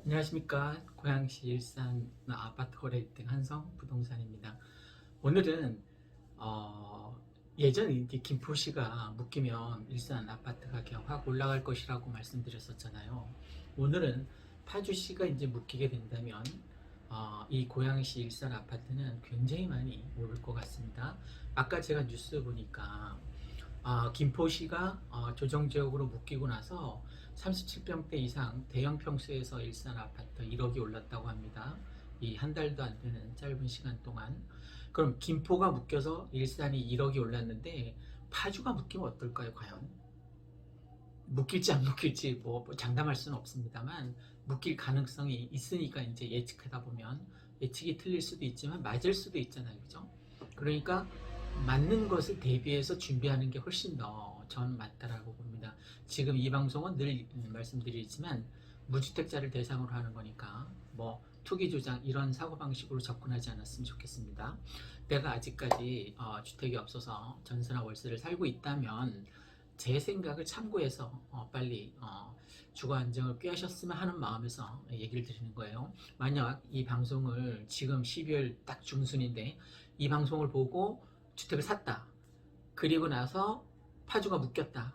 안녕하십니까. 고양시 일산 아파트 거래 1등 한성 부동산입니다. 오늘은 예전 이제 김포시가 묶이면 일산 아파트 가격 확 올라갈 것이라고 말씀드렸었잖아요. 오늘은 파주시가 이제 묶이게 된다면 이 고양시 일산 아파트는 굉장히 많이 오를 것 같습니다. 아까 제가 뉴스 보니까 김포시가 조정지역으로 묶이고 나서 37평대 이상 대형 평수에서 일산 아파트 1억이 올랐다고 합니다. 이 한 달도 안 되는 짧은 시간 동안. 그럼 김포가 묶여서 일산이 1억이 올랐는데 파주가 묶이면 어떨까요, 과연? 묶일지 안 묶일지 뭐 장담할 수는 없습니다만 묶일 가능성이 있으니까 이제 예측하다 보면 예측이 틀릴 수도 있지만 맞을 수도 있잖아요, 그죠? 그러니까 맞는 것을 대비해서 준비하는 게 훨씬 더 저는 맞다라고 봅니다. 지금 이 방송은 늘 말씀드리지만 무주택자를 대상으로 하는 거니까 뭐 투기 조장 이런 사고방식으로 접근하지 않았으면 좋겠습니다. 내가 아직까지 주택이 없어서 전세나 월세를 살고 있다면 제 생각을 참고해서 빨리 주거 안정을 꾀하셨으면 하는 마음에서 얘기를 드리는 거예요. 만약 이 방송을 지금 12월 딱 중순인데 이 방송을 보고 주택을 샀다. 그리고 나서 파주가 묶였다.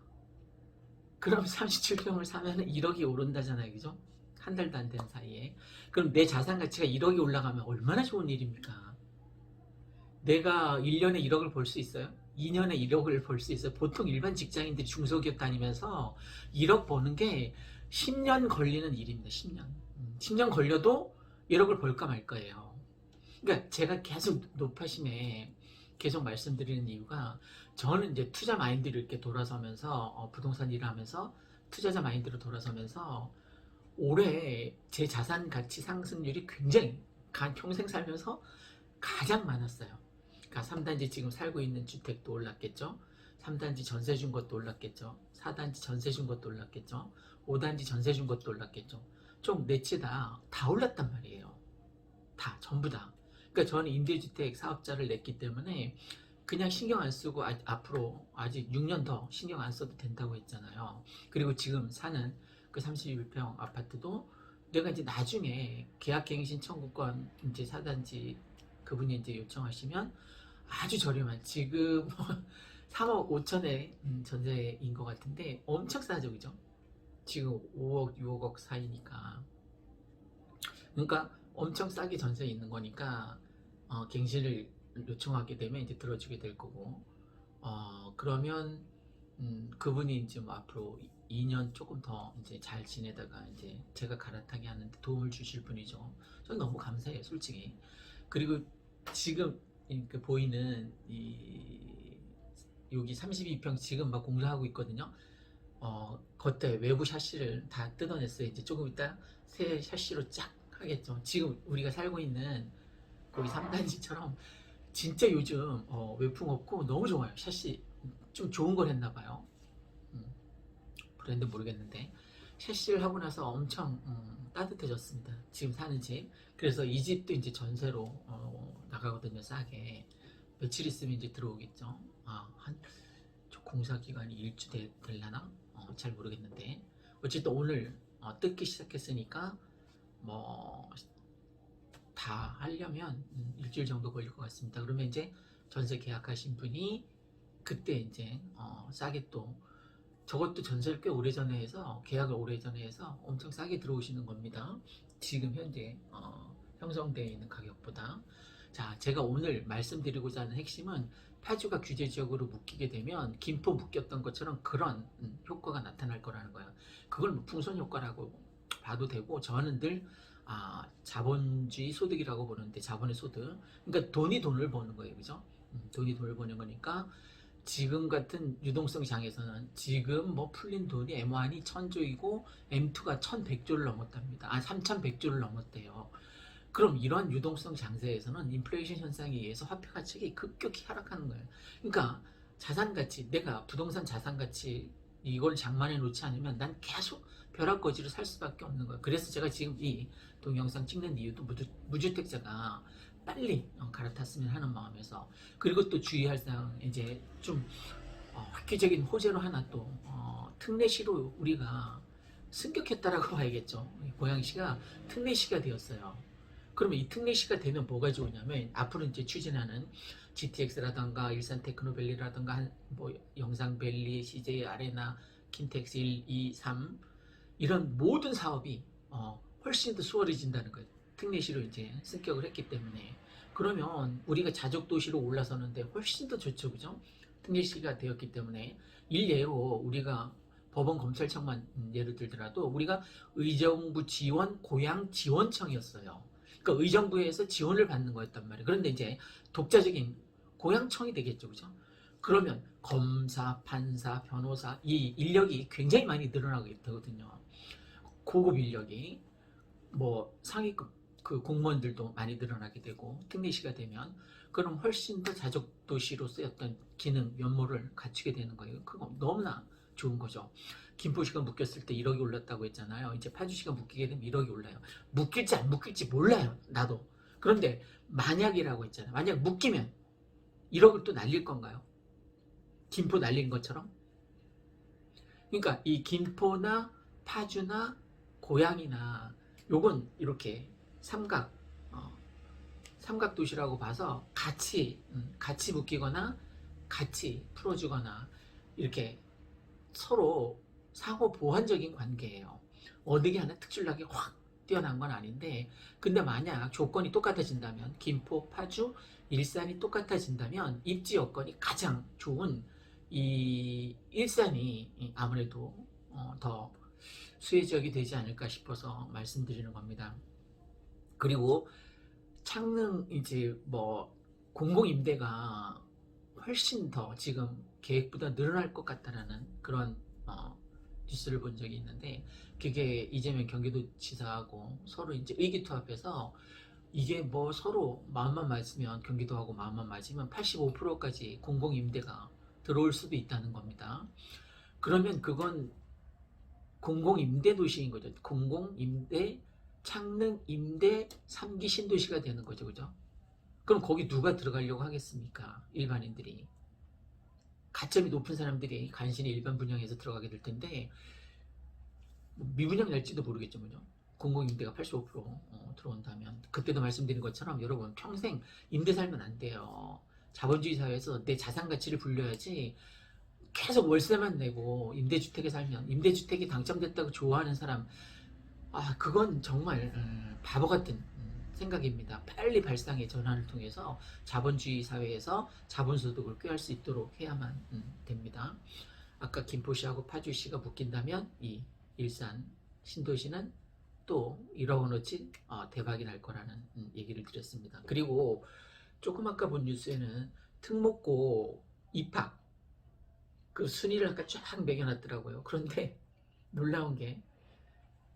그럼 37평을 사면 1억이 오른다잖아요. 그죠? 한 달도 안 된 사이에. 그럼 내 자산 가치가 1억이 올라가면 얼마나 좋은 일입니까? 내가 1년에 1억을 벌 수 있어요? 2년에 1억을 벌 수 있어요? 보통 일반 직장인들이 중소기업 다니면서 1억 버는 게 10년 걸리는 일입니다. 10년. 10년 걸려도 1억을 벌까 말 거예요. 그러니까 제가 계속 높아심에 계속 말씀드리는 이유가 저는 이제 투자 마인드를 이렇게 돌아서면서 부동산 일을 하면서 투자자 마인드로 돌아서면서 올해 제 자산 가치 상승률이 굉장히 평생 살면서 가장 많았어요. 그러니까 3단지 지금 살고 있는 주택도 올랐겠죠. 3단지 전세 준 것도 올랐겠죠. 4단지 전세 준 것도 올랐겠죠. 5단지 전세 준 것도 올랐겠죠. 좀 넷째 다 올랐단 말이에요. 다 전부 다. 그러니까 저는 임대주택 사업자를 냈기 때문에 그냥 신경 안 쓰고 앞으로 아직 6년 더 신경 안 써도 된다고 했잖아요. 그리고 지금 사는 그 31평 아파트도 내가 이제 나중에 계약갱신 청구권 이제 4단지 그분이 이제 요청하시면 아주 저렴한 지금 3억 5천에 전세인 것 같은데 엄청 싸죠, 그죠? 지금 5억, 6억 사이니까. 그러니까 엄청 싸게 전세 있는 거니까 갱신을 요청하게 되면 이제 들어주게 될 거고 그러면 그분이 이제 뭐 앞으로 2년 조금 더 이제 잘 지내다가 이제 제가 갈아타게 하는데 도움을 주실 분이죠. 전 너무 감사해요, 솔직히. 그리고 지금 이렇게 보이는 여기 32평 지금 막 공사하고 있거든요. 겉에 외부 샤시를 다 뜯어냈어요. 이제 조금 이따 새 샤시로 쫙 하겠죠. 지금 우리가 살고 있는 거기 3단지처럼 진짜 요즘 외풍 없고 너무 좋아요. 샤시 좀 좋은 걸 했나 봐요. 음, 브랜드 모르겠는데 샤시를 하고 나서 엄청 따뜻해졌습니다. 지금 사는 집. 그래서 이 집도 이제 전세로 나가거든요. 싸게. 며칠 있으면 이제 들어오겠죠. 한 공사 기간이 일주 될라나? 잘 모르겠는데 어쨌든 오늘 뜯기 시작했으니까 뭐 다 하려면 일주일 정도 걸릴 것 같습니다. 그러면 이제 전세 계약하신 분이 그때 이제 싸게 또 저것도 전세를 꽤 오래전에 해서 계약을 오래전에 해서 엄청 싸게 들어오시는 겁니다. 지금 현재 형성되어 있는 가격보다. 자, 제가 오늘 말씀드리고자 하는 핵심은 파주가 규제 지역으로 묶이게 되면 김포 묶였던 것처럼 그런 효과가 나타날 거라는 거예요. 그걸 뭐 풍선 효과라고 봐도 되고 저는 늘 자본주의 소득이라고 보는데 자본의 소득. 그러니까 돈이 돈을 버는 거예요, 그죠? 돈이 돈을 버는 거니까 지금 같은 유동성 장에서는 지금 뭐 풀린 돈이 M1이 1000조이고 M2가 1100조를 넘었답니다. 3100조를 넘었대요. 그럼 이러한 유동성 장세에서는 인플레이션 현상에 의해서 화폐 가치가 급격히 하락하는 거예요. 그러니까 자산 가치, 내가 부동산 자산 가치 이걸 장만해 놓지 않으면 난 계속 벼락거지로 살 수밖에 없는 거예요. 그래서 제가 지금 이 동영상 찍는 이유도 무주택자가 빨리 갈아탔으면 하는 마음에서. 그리고 또 주의할 사항 이제 좀 획기적인 호재로 하나 또 특례시로 우리가 승격했다라고 봐야겠죠. 고양시가 특례시가 되었어요. 그러면 이 특례시가 되면 뭐가 좋으냐면 앞으로 이제 추진하는 GTX라던가 일산 테크노밸리라던가 뭐 영상밸리, CJ 아레나, 킨텍스 1, 2, 3 이런 모든 사업이 훨씬 더 수월해진다는 거예요. 특례시로 이제 승격을 했기 때문에. 그러면 우리가 자족 도시로 올라서는데 훨씬 더 좋죠, 그죠? 특례시가 되었기 때문에 일례로 우리가 법원 검찰청만 예를 들더라도 우리가 의정부 지원 고양 지원청이었어요. 그러니까 의정부에서 지원을 받는 거였단 말이에요. 그런데 이제 독자적인 고양청이 되겠죠, 그죠? 그러면 검사, 판사, 변호사 이 인력이 굉장히 많이 늘어나게 되거든요. 고급 인력이 뭐 상위급 그 공무원들도 많이 늘어나게 되고 특례시가 되면 그럼 훨씬 더 자족 도시로서의 어떤 기능 면모를 갖추게 되는 거예요. 그거 너무나 좋은 거죠. 김포시가 묶였을 때 1억이 올랐다고 했잖아요. 이제 파주시가 묶이게 되면 1억이 올라요. 묶일지 안 묶일지 몰라요. 나도. 그런데 만약이라고 했잖아요. 만약 묶이면 1억을 또 날릴 건가요? 김포 날린 것처럼? 그러니까 이 김포나 파주나 고양이나 요건 이렇게 삼각 도시라고 봐서 같이 묶이거나 같이 풀어주거나 이렇게 서로 상호 보완적인 관계예요. 어느 게 하나 특출나게 확 뛰어난 건 아닌데 근데 만약 조건이 똑같아진다면 김포, 파주, 일산이 똑같아진다면 입지 여건이 가장 좋은 이 일산이 아무래도 더 수혜 지역이 되지 않을까 싶어서 말씀드리는 겁니다. 그리고 창릉 이제 뭐 공공임대가 훨씬 더 지금 계획보다 늘어날 것 같다라는 그런 뉴스를 본 적이 있는데 그게 이재명 경기도지사하고 서로 이제 의기투합해서 이게 뭐 서로 마음만 맞으면 경기도하고 마음만 맞으면 85%까지 공공임대가 들어올 수도 있다는 겁니다. 그러면 그건 공공임대 도시인 거죠. 공공임대, 창릉임대 3기 신도시가 되는 거죠. 그죠? 그럼 거기 누가 들어가려고 하겠습니까? 일반인들이. 가점이 높은 사람들이 간신히 일반 분양해서 들어가게 될 텐데 미분양 날지도 모르겠죠. 그죠? 공공임대가 85% 들어온다면 그때도 말씀드린 것처럼 여러분 평생 임대 살면 안 돼요. 자본주의 사회에서 내 자산 가치를 불려야지 계속 월세만 내고 임대주택에 살면 임대주택이 당첨됐다고 좋아하는 사람 그건 정말 바보 같은 생각입니다. 빨리 발상의 전환을 통해서 자본주의 사회에서 자본소득을 꾀할 수 있도록 해야만 됩니다. 아까 김포시하고 파주시가 묶인다면 이 일산 신도시는 또 1억 원어치 대박이 날 거라는 얘기를 드렸습니다. 그리고 조금 아까 본 뉴스에는 특목고 입학 그 순위를 아까 쫙 매겨놨더라고요. 그런데 놀라운 게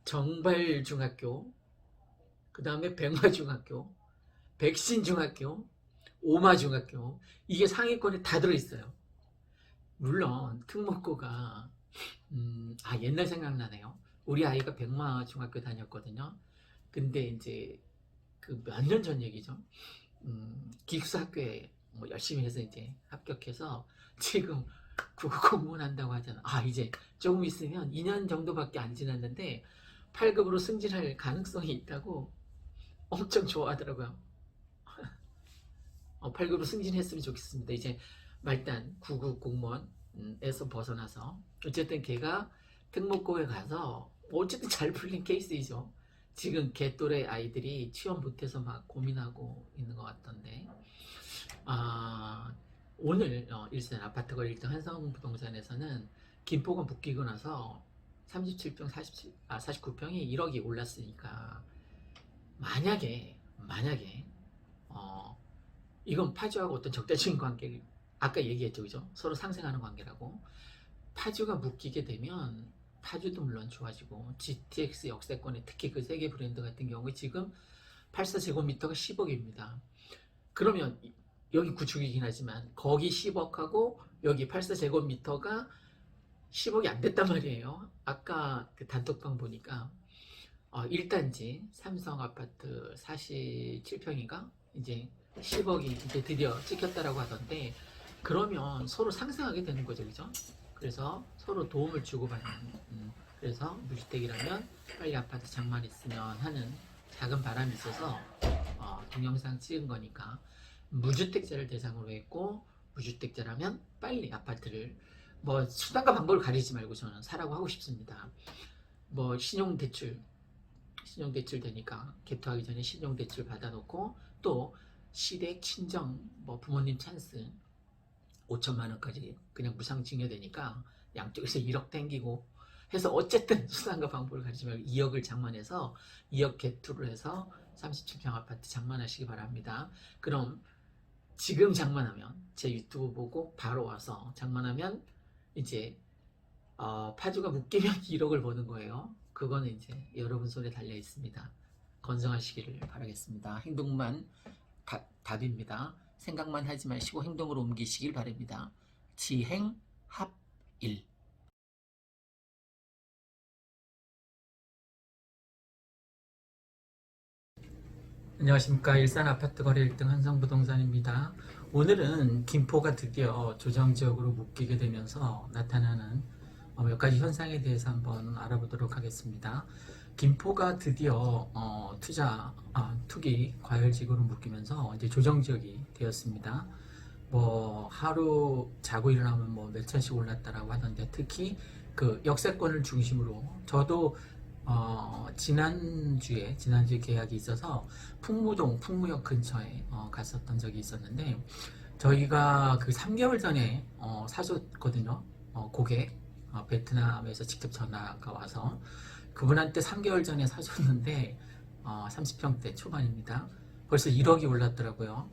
정발중학교, 그 다음에 백마중학교, 백신중학교, 오마중학교 이게 상위권에 다 들어있어요. 물론 특목고가 옛날 생각나네요. 우리 아이가 백마중학교 다녔거든요. 근데 이제 그 몇 년 전 얘기죠. 기숙사 학교에 뭐 열심히 해서 이제 합격해서 지금 국어 공무원 한다고 하잖아. 이제 조금 있으면 2년 정도밖에 안 지났는데 8급으로 승진할 가능성이 있다고 엄청 좋아하더라고요. 8급으로 승진했으면 좋겠습니다. 이제 말단 9급 공무원에서 벗어나서 어쨌든 걔가 특목고에 가서 어쨌든 잘 풀린 케이스이죠. 지금 걔 또래 아이들이 취업 못해서 막 고민하고 있는 것 같던데 오늘 일산 아파트거 1등 한성부동산에서는 김포가 묶이고 나서 37평 49평이 1억이 올랐으니까 만약에 이건 파주하고 어떤 적대적인 관계 아까 얘기했죠, 그죠? 서로 상생하는 관계라고. 파주가 묶이게 되면 파주도 물론 좋아지고 GTX 역세권에 특히 그 세계 브랜드 같은 경우 지금 84제곱미터가 10억입니다. 그러면 여기 구축이긴 하지만 거기 10억하고 여기 84제곱미터가 10억이 안 됐단 말이에요. 아까 그 단톡방 보니까 1단지 삼성 아파트 47평인가 이제 10억이 이제 드디어 찍혔다라고 하던데 그러면 서로 상생하게 되는 거죠, 그죠? 그래서 서로 도움을 주고받는 그래서 무주택이라면 빨리 아파트 장만했으면 하는 작은 바람이 있어서 동영상 찍은 거니까 무주택자를 대상으로 했고, 무주택자라면 빨리 아파트를, 뭐 수단과 방법을 가리지 말고 저는 사라고 하고 싶습니다. 뭐 신용대출 되니까 개토하기 전에 신용대출 받아놓고, 또 시댁 친정 뭐 부모님 찬스 5천만 원까지 그냥 무상 증여되니까 양쪽에서 1억 땡기고 해서, 어쨌든 수단과 방법을 가리지 말고 2억을 장만해서 2억 개투를 해서 37평 아파트 장만하시기 바랍니다. 그럼 지금 장만하면, 제 유튜브 보고 바로 와서 장만하면 이제 파주가 묶이면 1억을 버는 거예요. 그거는 이제 여러분 손에 달려 있습니다. 건성하시기를 바라겠습니다. 행동만 답입니다. 생각만 하지 마시고 행동으로 옮기시길 바랍니다. 지행합일. 안녕하십니까. 일산 아파트 거래 1등 한성부동산입니다. 오늘은 김포가 드디어 조정지역으로 묶이게 되면서 나타나는 몇 가지 현상에 대해서 한번 알아보도록 하겠습니다. 김포가 드디어 투기 과열지구로 묶이면서 이제 조정지역이 되었습니다. 뭐 하루 자고 일어나면 뭐 몇 천씩 올랐다라고 하던데, 특히 그 역세권을 중심으로, 저도 지난주에 계약이 있어서 풍무역 근처에 갔었던 적이 있었는데, 저희가 그 3개월 전에 사줬거든요. 고객 베트남에서 직접 전화가 와서 그분한테 3개월 전에 사줬는데 30평대 초반입니다. 벌써 1억이 올랐더라고요.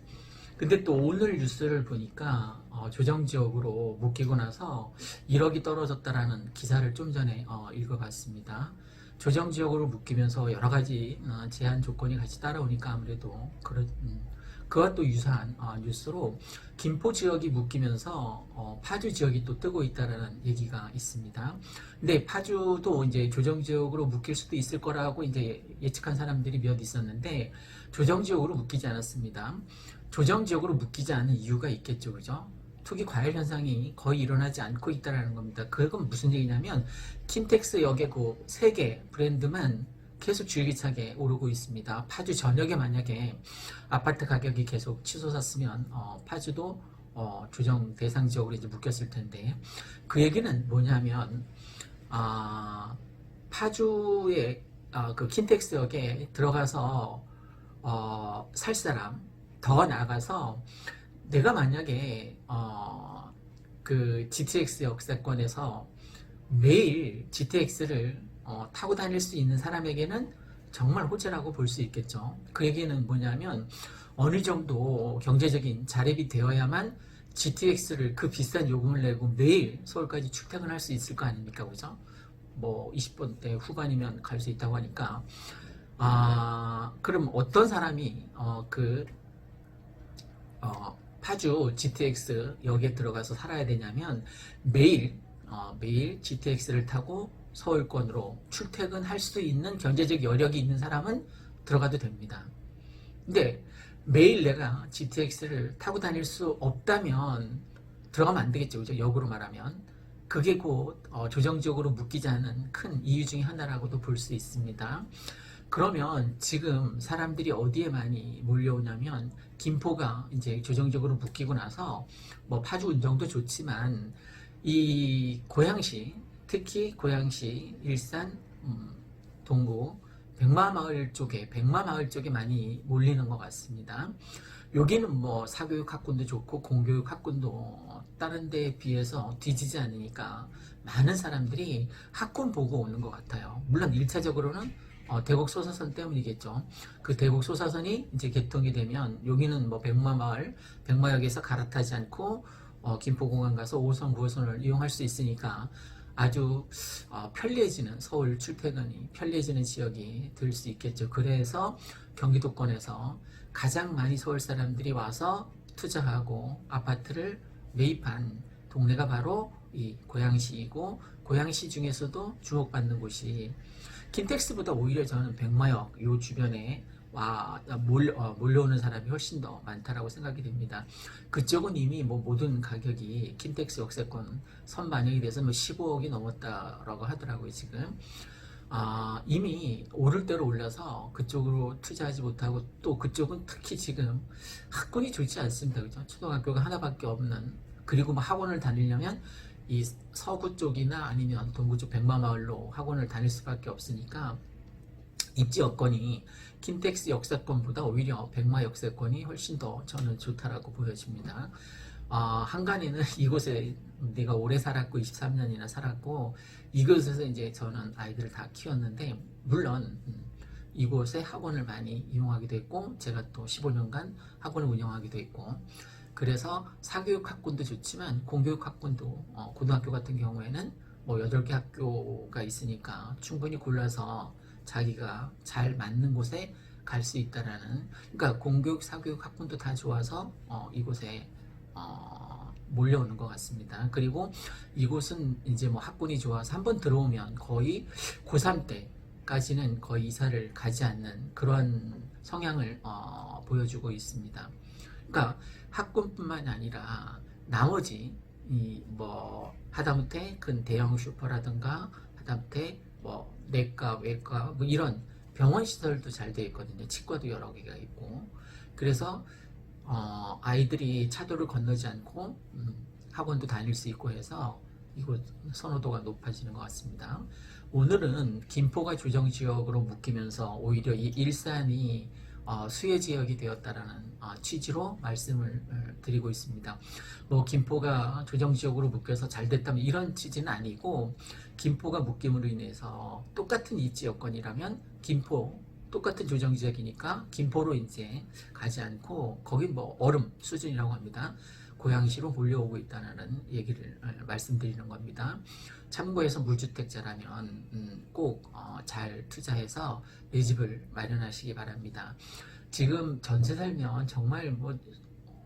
근데 또 오늘 뉴스를 보니까 조정지역으로 묶이고 나서 1억이 떨어졌다라는 기사를 좀 전에 읽어봤습니다. 조정지역으로 묶이면서 여러 가지 제한 조건이 같이 따라오니까 아무래도 그와 또 유사한 뉴스로 김포 지역이 묶이면서 파주 지역이 또 뜨고 있다라는 얘기가 있습니다. 근데 파주도 이제 조정 지역으로 묶일 수도 있을 거라고 이제 예측한 사람들이 몇 있었는데, 조정 지역으로 묶이지 않았습니다. 조정 지역으로 묶이지 않은 이유가 있겠죠, 그죠? 투기 과열 현상이 거의 일어나지 않고 있다라는 겁니다. 그건 무슨 얘기냐면, 킨텍스 역의 그 3개 브랜드만 계속 줄기차게 오르고 있습니다. 파주 전역에 만약에 아파트 가격이 계속 치솟았으면 파주도 조정 대상 지역으로 이제 묶였을 텐데, 그 얘기는 뭐냐면 파주의 그 킨텍스역에 들어가서 살 사람, 더 나아가서 내가 만약에 그 GTX 역세권에서 매일 GTX를 타고 다닐 수 있는 사람에게는 정말 호재라고 볼 수 있겠죠. 그 얘기는 뭐냐면, 어느 정도 경제적인 자립이 되어야만 GTX를 그 비싼 요금을 내고 매일 서울까지 출퇴근할 수 있을 거 아닙니까, 그죠? 뭐 20번대 후반이면 갈 수 있다고 하니까, 그럼 어떤 사람이 파주 GTX 역에 들어가서 살아야 되냐면, 매일 GTX를 타고 서울권으로 출퇴근할 수 있는 경제적 여력이 있는 사람은 들어가도 됩니다. 근데 매일 내가 GTX를 타고 다닐 수 없다면 들어가면 안 되겠죠, 그죠? 역으로 말하면. 그게 곧 조정지역으로 묶이지 않은 큰 이유 중에 하나라고도 볼 수 있습니다. 그러면 지금 사람들이 어디에 많이 몰려오냐면, 김포가 이제 조정적으로 묶이고 나서 뭐 파주 운정도 좋지만 이 고양시, 특히 고양시, 일산, 동구, 백마마을 쪽에 많이 몰리는 것 같습니다. 여기는 뭐 사교육 학군도 좋고 공교육 학군도 다른 데에 비해서 뒤지지 않으니까 많은 사람들이 학군 보고 오는 것 같아요. 물론 1차적으로는 대곡 소사선 때문이겠죠. 그 대곡 소사선이 이제 개통이 되면 여기는 뭐 백마역에서 갈아타지 않고 김포공항 가서 5호선, 9호선을 이용할 수 있으니까 아주 편리해지는, 서울 출퇴근이 편리해지는 지역이 될 수 있겠죠. 그래서 경기도권에서 가장 많이 서울 사람들이 와서 투자하고 아파트를 매입한 동네가 바로 이 고양시이고, 고양시 중에서도 주목받는 곳이 킨텍스보다 오히려 저는 백마역 요 주변에 몰려오는 사람이 훨씬 더 많다라고 생각이 됩니다. 그쪽은 이미 뭐 모든 가격이 킨텍스 역세권 선반영이 돼서 뭐 15억이 넘었다라고 하더라고요, 지금. 이미 오를 대로 올려서 그쪽으로 투자하지 못하고, 또 그쪽은 특히 지금 학군이 좋지 않습니다. 그죠? 초등학교가 하나밖에 없는, 그리고 뭐 학원을 다니려면 이 서구 쪽이나 아니면 동구 쪽 백마마을로 학원을 다닐 수밖에 없으니까 입지 여건이 킨텍스 역세권보다 오히려 백마 역세권이 훨씬 더 저는 좋다라고 보여집니다. 한간에는 이곳에 내가 오래 살았고 23년이나 살았고 이곳에서 이제 저는 아이들을 다 키웠는데, 물론 이곳에 학원을 많이 이용하기도 했고 제가 또 15년간 학원을 운영하기도 했고, 그래서 사교육 학군도 좋지만 공교육 학군도 고등학교 같은 경우에는 뭐 8개 학교가 있으니까 충분히 골라서 자기가 잘 맞는 곳에 갈 수 있다라는, 그러니까 공교육 사교육 학군도 다 좋아서 이곳에 몰려오는 것 같습니다. 그리고 이곳은 이제 뭐 학군이 좋아서 한번 들어오면 거의 고3 때까지는 거의 이사를 가지 않는 그런 성향을 보여주고 있습니다. 그러니까 학군뿐만 아니라 나머지 뭐 하다못해 큰 대형 슈퍼라든가 하다못해 뭐 내과, 외과 뭐 이런 병원 시설도 잘 되어 있거든요. 치과도 여러 개가 있고. 그래서 아이들이 차도를 건너지 않고 학원도 다닐 수 있고 해서 이곳 선호도가 높아지는 것 같습니다. 오늘은 김포가 조정지역으로 묶이면서 오히려 이 일산이 수혜지역이 되었다라는 취지로 말씀을 드리고 있습니다. 뭐 김포가 조정지역으로 묶여서 잘 됐다면 이런 취지는 아니고, 김포가 묶임으로 인해서 똑같은 입지 여건이라면 김포 똑같은 조정지역이니까 김포로 이제 가지 않고 거긴 뭐 얼음 수준이라고 합니다. 고양시로 몰려오고 있다는 얘기를 말씀드리는 겁니다. 참고해서 무주택자라면 꼭 잘 투자해서 내 집을 마련하시기 바랍니다. 지금 전세 살면 정말 뭐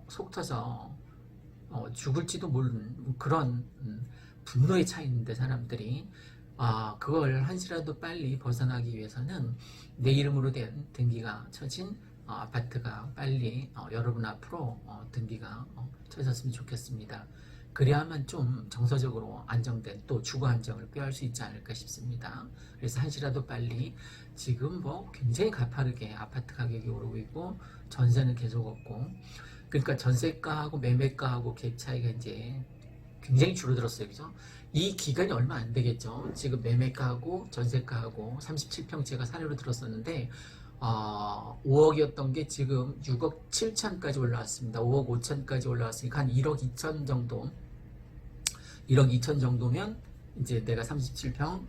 속 터져 죽을지도 모르는 그런 분노에 차 있는데, 사람들이 그걸 한시라도 빨리 벗어나기 위해서는 내 이름으로 된 등기가 쳐진 아파트가 빨리 여러분 앞으로 등기가 쳐졌으면 좋겠습니다. 그래야만 좀 정서적으로 안정된, 또 주거 안정을 꾀할 수 있지 않을까 싶습니다. 그래서 한시라도 빨리, 지금 뭐 굉장히 가파르게 아파트 가격이 오르고 있고 전세는 계속 없고, 그러니까 전세가하고 매매가하고 갭 차이가 이제 굉장히 줄어들었어요. 그죠? 이 기간이 얼마 안 되겠죠. 지금 매매가하고 전세가하고 37평 제가 사례로 들었었는데 5억이었던 게 지금 6억 7천까지 올라왔습니다. 5억 5천까지 올라왔으니까 한 1억 2천 정도, 1억 2천 정도면 이제 내가 37평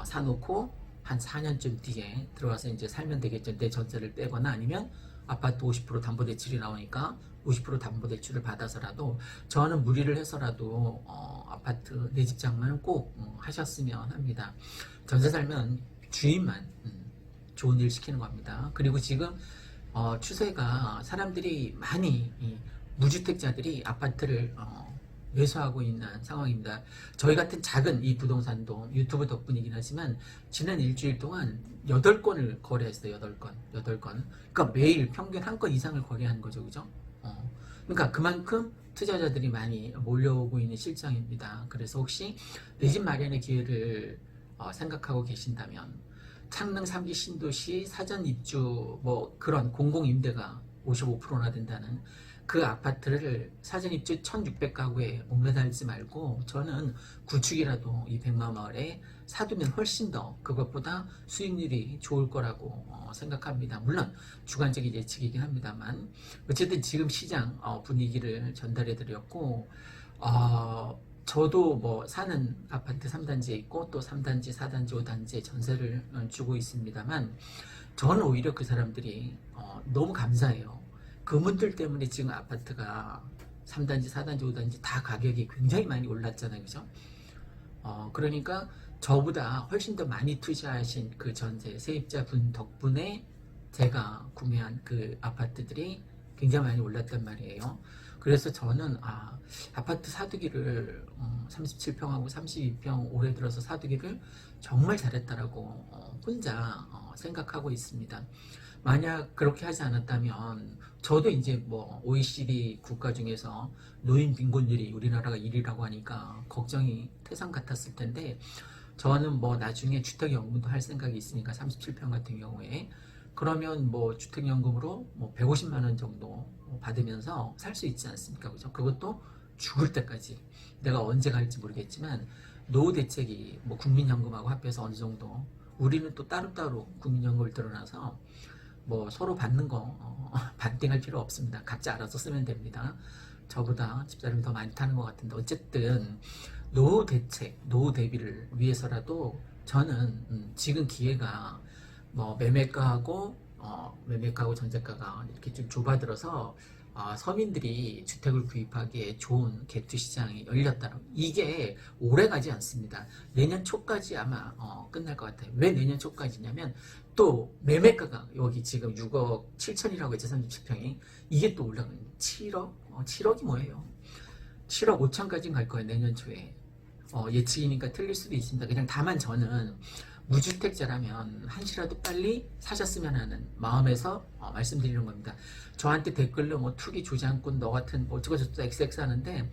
사놓고 한 4년쯤 뒤에 들어와서 이제 살면 되겠죠. 내 전세를 빼거나 아니면 아파트 50% 담보대출이 나오니까 50% 담보대출을 받아서라도, 저는 무리를 해서라도 아파트 내 집 장만은 꼭 하셨으면 합니다. 전세 살면 주인만 좋은 일 시키는 겁니다. 그리고 지금 추세가 사람들이 많이 무주택자들이 아파트를 매수하고 있는 상황입니다. 저희 같은 작은 이 부동산도 유튜브 덕분이긴 하지만 지난 일주일 동안 8건을 거래했어요. 8건. 그러니까 매일 평균 한 건 이상을 거래한 거죠. 그죠? 그러니까 그만큼 투자자들이 많이 몰려오고 있는 실정입니다. 그래서 혹시 내 집 마련의 기회를 생각하고 계신다면, 창릉 3기 신도시 사전 입주 뭐 그런 공공임대가 55%나 된다는 그 아파트를 사전 입주 1600가구에 목매달지 말고, 저는 구축이라도 이 백마마을에 사두면 훨씬 더 그것보다 수익률이 좋을 거라고 생각합니다. 물론 주관적인 예측이긴 합니다만, 어쨌든 지금 시장 분위기를 전달해 드렸고, 저도 뭐 사는 아파트 3단지에 있고 또 3단지, 4단지, 5단지에 전세를 주고 있습니다만, 저는 오히려 그 사람들이 너무 감사해요. 그분들 때문에 지금 아파트가 3단지, 4단지, 5단지 다 가격이 굉장히 많이 올랐잖아요. 그죠? 그러니까 저보다 훨씬 더 많이 투자하신 그 전세 세입자분 덕분에 제가 구매한 그 아파트들이 굉장히 많이 올랐단 말이에요. 그래서 저는 아파트 사두기를 37평하고 32평 올해 들어서 사두기를 정말 잘했다라고 혼자 생각하고 있습니다. 만약 그렇게 하지 않았다면 저도 이제 뭐 OECD 국가 중에서 노인 빈곤율이 우리나라가 1위라고 하니까 걱정이 태산 같았을 텐데 저는 뭐 나중에 주택연금도 할 생각이 있으니까 37평 같은 경우에 그러면 뭐 주택연금으로 뭐 150만 원 정도 받으면서 살 수 있지 않습니까? 그죠? 그것도 죽을 때까지 내가 언제 갈지 모르겠지만 노후 대책이 뭐 국민연금하고 합해서 어느 정도 우리는 또 따로따로 국민연금을 들어놔서 뭐 서로 받는 거 반띵할 필요 없습니다. 각자 알아서 쓰면 됩니다. 저보다 집사람이 더 많이 타는 것 같은데 어쨌든 노후 대책, 노후 대비를 위해서라도 저는 지금 기회가 뭐 매매가하고 전세가가 이렇게 좀 좁아들어서 서민들이 주택을 구입하기에 좋은 개투 시장이 열렸다는 이게 오래 가지 않습니다. 내년 초까지 아마 끝날 것 같아요. 왜 내년 초까지냐면 또 매매가가 여기 지금 6억 7천이라고 했죠. 37평이 이게 또 올라가는 7억? 7억이 뭐예요? 7억 5천까지 갈 거예요. 내년 초에. 예측이니까 틀릴 수도 있습니다. 그냥 다만 저는 무주택자라면 한시라도 빨리 사셨으면 하는 마음에서 말씀드리는 겁니다. 저한테 댓글로 뭐 투기 조장꾼 너 같은 뭐 어쩌고저쩌고 XX 하는데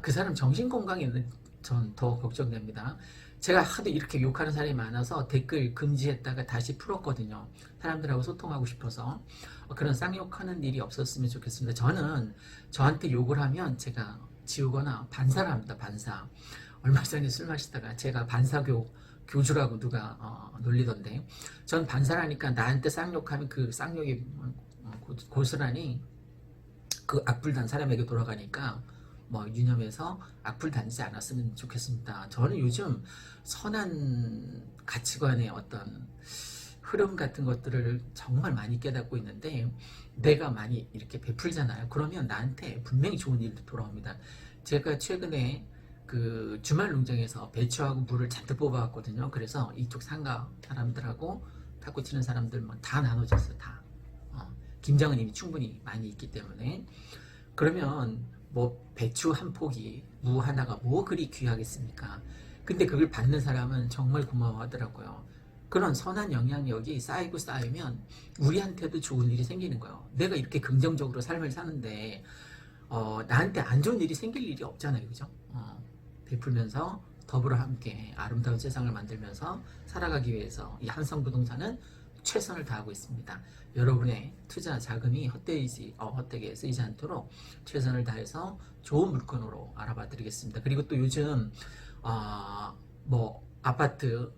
그 사람 정신건강에는 전 더 걱정됩니다. 제가 하도 이렇게 욕하는 사람이 많아서 댓글 금지했다가 다시 풀었거든요. 사람들하고 소통하고 싶어서 그런 쌍욕하는 일이 없었으면 좋겠습니다. 저는 저한테 욕을 하면 제가 지우거나 반사를 합니다. 반사. 얼마 전에 술 마시다가 제가 교주라고 누가 놀리던데 전 반사라니까 나한테 쌍욕하면 그 쌍욕이 고스란히 그 악플 단 사람에게 돌아가니까 뭐 유념해서 악플 단지 않았으면 좋겠습니다. 저는 요즘 선한 가치관의 어떤 흐름 같은 것들을 정말 많이 깨닫고 있는데 내가 많이 이렇게 베풀잖아요. 그러면 나한테 분명히 좋은 일도 돌아옵니다. 제가 최근에 그 주말 농장에서 배추하고 물을 잔뜩 뽑아왔거든요. 그래서 이쪽 상가 사람들하고 탁구 치는 사람들만 다 나눠줬어요. 다. 김장은 이미 충분히 많이 있기 때문에 그러면 뭐 배추 한 포기, 무 하나가 뭐 그리 귀하겠습니까? 근데 그걸 받는 사람은 정말 고마워하더라고요. 그런 선한 영향력이 쌓이면 우리한테도 좋은 일이 생기는 거예요. 내가 이렇게 긍정적으로 삶을 사는데 나한테 안 좋은 일이 생길 일이 없잖아요. 그죠? 베풀면서 더불어 함께 아름다운 세상을 만들면서 살아가기 위해서 이 한성부동산은 최선을 다하고 있습니다. 여러분의 투자 자금이 헛되게 쓰이지 않도록 최선을 다해서 좋은 물건으로 알아봐 드리겠습니다. 그리고 또 요즘 뭐 아파트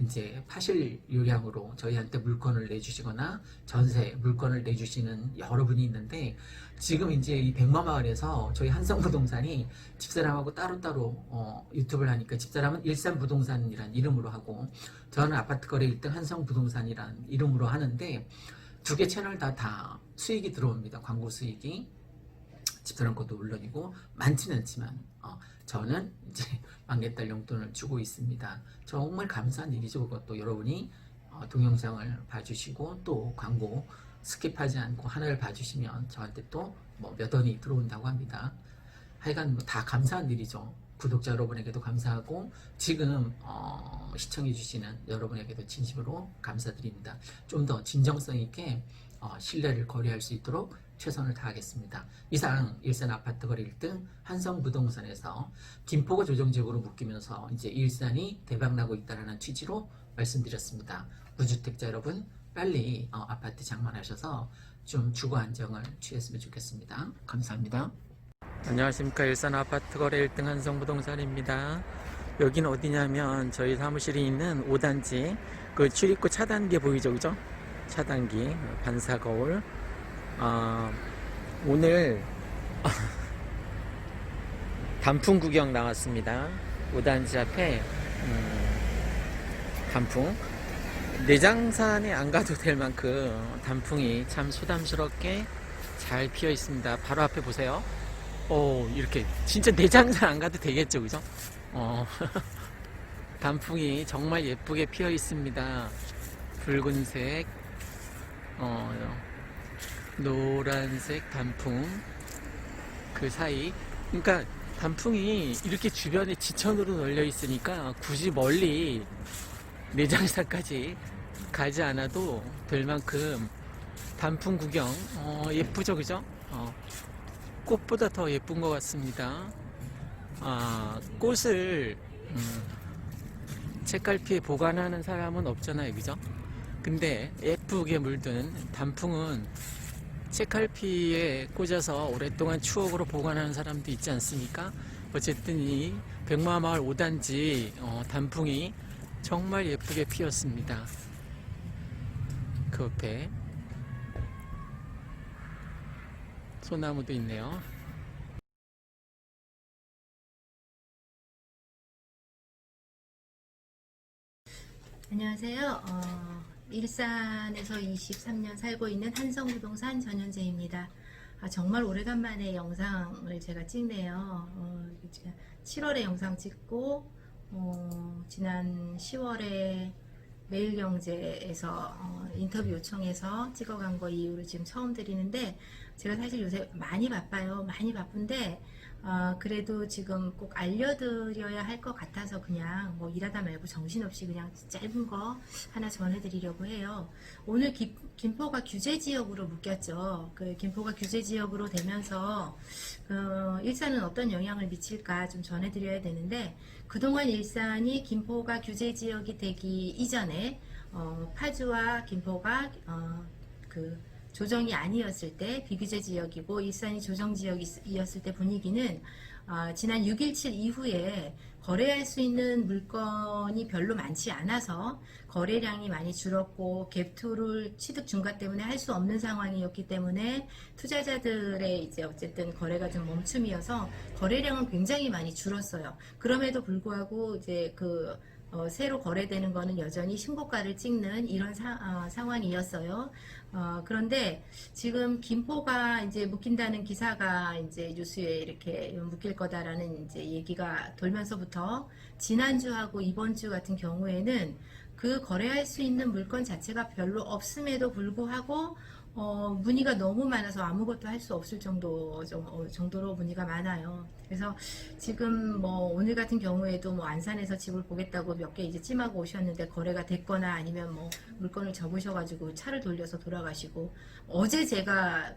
이제 파실 요량으로 저희한테 물건을 내주시거나 전세 물건을 내주시는 여러분이 있는데 지금 이제 이 백마마을에서 저희 한성부동산이 집사람하고 따로따로 유튜브를 하니까 집사람은 일산부동산이란 이름으로 하고 저는 아파트거래 1등 한성부동산이란 이름으로 하는데 두 개 채널 다 수익이 들어옵니다. 광고 수익이 집사람 것도 물론이고 많지는 않지만 저는 이제 막내딸 용돈을 주고 있습니다. 정말 감사한 일이죠. 그것도 여러분이 동영상을 봐주시고 또 광고 스킵하지 않고 하나를 봐주시면 저한테 또 뭐 몇 원이 들어온다고 합니다. 하여간 뭐 다 감사한 일이죠. 구독자 여러분에게도 감사하고 지금 시청해 주시는 여러분에게도 진심으로 감사드립니다. 좀 더 진정성 있게 신뢰를 거래할 수 있도록 최선을 다하겠습니다. 이상 일산 아파트 거래 1등 한성부동산에서 김포가 조정적으로 묶이면서 이제 일산이 대박나고 있다는 취지로 말씀드렸습니다. 무주택자 여러분 빨리 아파트 장만하셔서 좀 주거 안정을 취했으면 좋겠습니다. 감사합니다. 안녕하십니까. 일산 아파트 거래 1등 한성부동산입니다. 여기는 어디냐면 저희 사무실이 있는 5단지 그 출입구 차단기 보이죠, 그죠? 차단기 반사거울. 오늘 단풍 구경 나왔습니다. 5단지 앞에 단풍 내장산에 안 가도 될 만큼 단풍이 참 소담스럽게 잘 피어 있습니다. 바로 앞에 보세요. 이렇게 진짜 내장산 안 가도 되겠죠, 그죠? 단풍이 정말 예쁘게 피어 있습니다. 붉은색, 노란색 단풍 그 사이, 그러니까 단풍이 이렇게 주변에 지천으로 널려 있으니까 굳이 멀리 내장산까지 가지 않아도 될 만큼 단풍 구경 예쁘죠, 그죠? 꽃보다 더 예쁜 것 같습니다. 꽃을 책갈피에 보관하는 사람은 없잖아요, 그죠? 근데 예쁘게 물든 단풍은 책갈피에 꽂아서 오랫동안 추억으로 보관하는 사람도 있지 않습니까? 어쨌든 이 백마마을 5단지 단풍이 정말 예쁘게 피었습니다. 그 옆에 소나무도 있네요. 안녕하세요. 일산에서 23년 살고 있는 한성부동산 전현재입니다. 정말 오래간만에 영상을 제가 찍네요. 제가 7월에 영상 찍고, 지난 10월에 매일경제에서 인터뷰 요청해서 찍어간 거 이후로 지금 처음 드리는데, 제가 사실 요새 많이 바빠요. 많이 바쁜데, 그래도 지금 꼭 알려드려야 할 것 같아서 그냥 뭐 일하다 말고 정신없이 그냥 짧은 거 하나 전해드리려고 해요. 오늘 김포가 규제지역으로 묶였죠. 그 김포가 규제지역으로 되면서 일산은 어떤 영향을 미칠까 좀 전해드려야 되는데, 그동안 일산이 김포가 규제지역이 되기 이전에 파주와 김포가 조정이 아니었을 때 비규제 지역이고 일산이 조정 지역이었을 때 분위기는 지난 6.17 이후에 거래할 수 있는 물건이 별로 많지 않아서 거래량이 많이 줄었고 갭투를 취득 중과 때문에 할 수 없는 상황이었기 때문에 투자자들의 이제 어쨌든 거래가 좀 멈춤이어서 거래량은 굉장히 많이 줄었어요. 그럼에도 불구하고 이제 새로 거래되는 거는 여전히 신고가를 찍는 이런 상황이었어요. 그런데 지금 김포가 이제 묶인다는 기사가 이제 뉴스에 이렇게 묶일 거다라는 이제 얘기가 돌면서부터 지난주하고 이번 주 같은 경우에는 그 거래할 수 있는 물건 자체가 별로 없음에도 불구하고 문의가 너무 많아서 아무것도 할 수 없을 정도로 문의가 많아요. 그래서 지금 뭐 오늘 같은 경우에도 뭐 안산에서 집을 보겠다고 몇 개 이제 찜하고 오셨는데 거래가 됐거나 아니면 뭐 물건을 접으셔가지고 차를 돌려서 돌아가시고, 어제 제가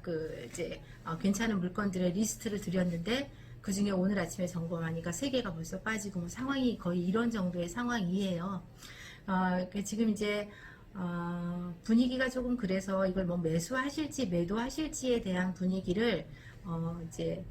이제 괜찮은 물건들의 리스트를 드렸는데 그 중에 오늘 아침에 점검하니까 3개가 벌써 빠지고 뭐 상황이 거의 이런 정도의 상황이에요. 지금 이제 분위기가 조금 그래서 이걸 뭐 매수하실지 매도하실지에 대한 분위기를 이제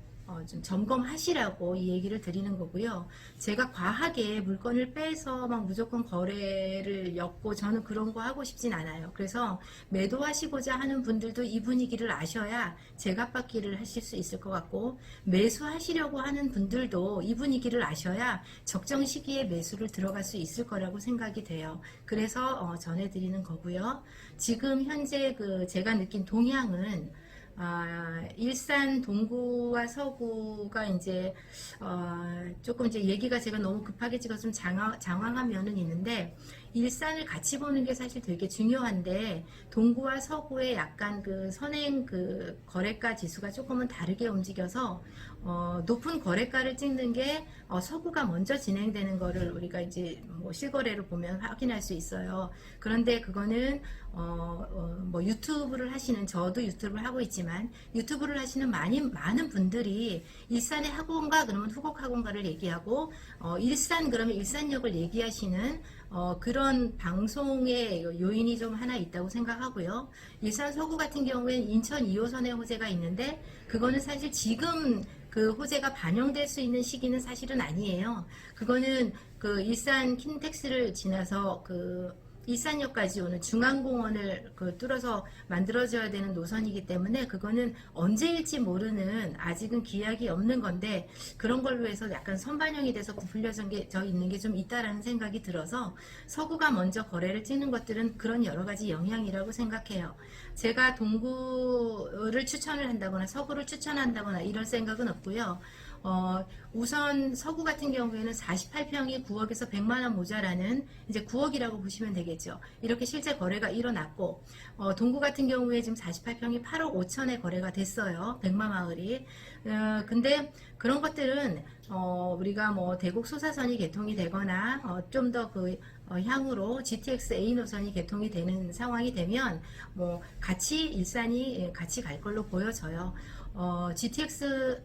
좀 점검하시라고 이 얘기를 드리는 거고요. 제가 과하게 물건을 빼서 막 무조건 거래를 엮고 저는 그런 거 하고 싶진 않아요. 그래서 매도하시고자 하는 분들도 이 분위기를 아셔야 제값받기를 하실 수 있을 것 같고, 매수하시려고 하는 분들도 이 분위기를 아셔야 적정 시기에 매수를 들어갈 수 있을 거라고 생각이 돼요. 그래서 전해드리는 거고요. 지금 현재 제가 느낀 동향은 일산 동구와 서구가 이제 조금 이제 얘기가 제가 너무 급하게 찍어서 좀 장황한 면은 있는데, 일산을 같이 보는 게 사실 되게 중요한데 동구와 서구의 약간 선행 거래가 지수가 조금은 다르게 움직여서 높은 거래가를 찍는 게 서구가 먼저 진행되는 거를 우리가 이제 뭐 실거래로 보면 확인할 수 있어요. 그런데 그거는 뭐 유튜브를 하시는, 저도 유튜브를 하고 있지만 유튜브를 하시는 많은 분들이 일산에 학원가 그러면 후곡 학원가를 얘기하고 일산 그러면 일산역을 얘기하시는 그런 방송의 요인이 좀 하나 있다고 생각하고요. 일산 서구 같은 경우에는 인천 2호선의 호재가 있는데 그거는 사실 지금 그 호재가 반영될 수 있는 시기는 사실은 아니에요. 그거는 일산 킨텍스를 지나서 일산역까지 오는 중앙공원을 뚫어서 만들어져야 되는 노선이기 때문에 그거는 언제일지 모르는, 아직은 기약이 없는 건데 그런 걸로 해서 약간 선반영이 돼서 부풀려져 있는 게 좀 있다라는 생각이 들어서 서구가 먼저 거래를 찍는 것들은 그런 여러 가지 영향이라고 생각해요. 제가 동구를 추천을 한다거나 서구를 추천한다거나 이런 생각은 없고요. 우선 서구 같은 경우에는 48평이 9억에서 100만 원 모자라는 이제 9억이라고 보시면 되겠죠. 이렇게 실제 거래가 일어났고, 동구 같은 경우에 지금 48평이 8억 5천에 거래가 됐어요. 백마마을이. 근데 그런 것들은 우리가 뭐 대곡 소사선이 개통이 되거나 좀 더 그 향후로 GTX A 노선이 개통이 되는 상황이 되면 뭐 같이 일산이 같이 갈 걸로 보여져요. GTX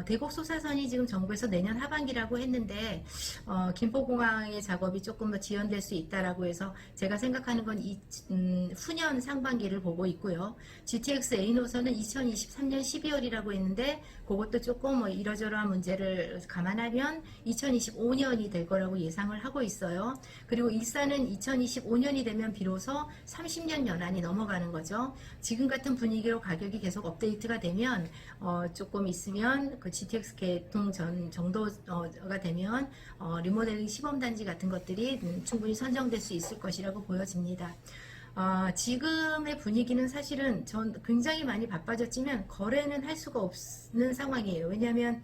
대곡 소사선이 지금 정부에서 내년 하반기라고 했는데 김포공항의 작업이 조금 더 지연될 수 있다라고 해서 제가 생각하는 건 후년 상반기를 보고 있고요. GTX A 노선은 2023년 12월이라고 했는데 그것도 조금 뭐 이러저러한 문제를 감안하면 2025년이 될 거라고 예상을 하고 있어요. 그리고 일산은 2025년이 되면 비로소 30년 연한이 넘어가는 거죠. 지금 같은 분위기로 가격이 계속 업데이트가 되면 조금 있으면 그 GTX 개통 전 정도가 되면 리모델링 시범단지 같은 것들이 충분히 선정될 수 있을 것이라고 보여집니다. 지금의 분위기는 사실은 전 굉장히 많이 바빠졌지만 거래는 할 수가 없는 상황이에요. 왜냐하면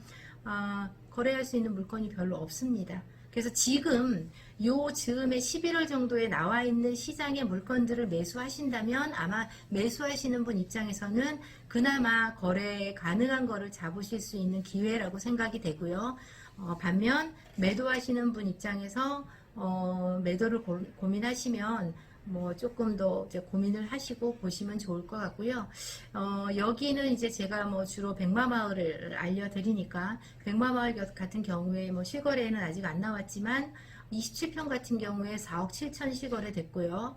거래할 수 있는 물건이 별로 없습니다. 그래서 지금 요 즈음에 11월 정도에 나와 있는 시장의 물건들을 매수하신다면 아마 매수하시는 분 입장에서는 그나마 거래 가능한 거를 잡으실 수 있는 기회라고 생각이 되고요. 반면 매도하시는 분 입장에서 매도를 고민하시면 뭐 조금 더 이제 고민을 하시고 보시면 좋을 것 같고요. 여기는 이제 제가 뭐 주로 백마마을을 알려드리니까 백마마을 같은 경우에 뭐 실거래는 아직 안 나왔지만 27평 같은 경우에 4억 7천 실거래 됐고요.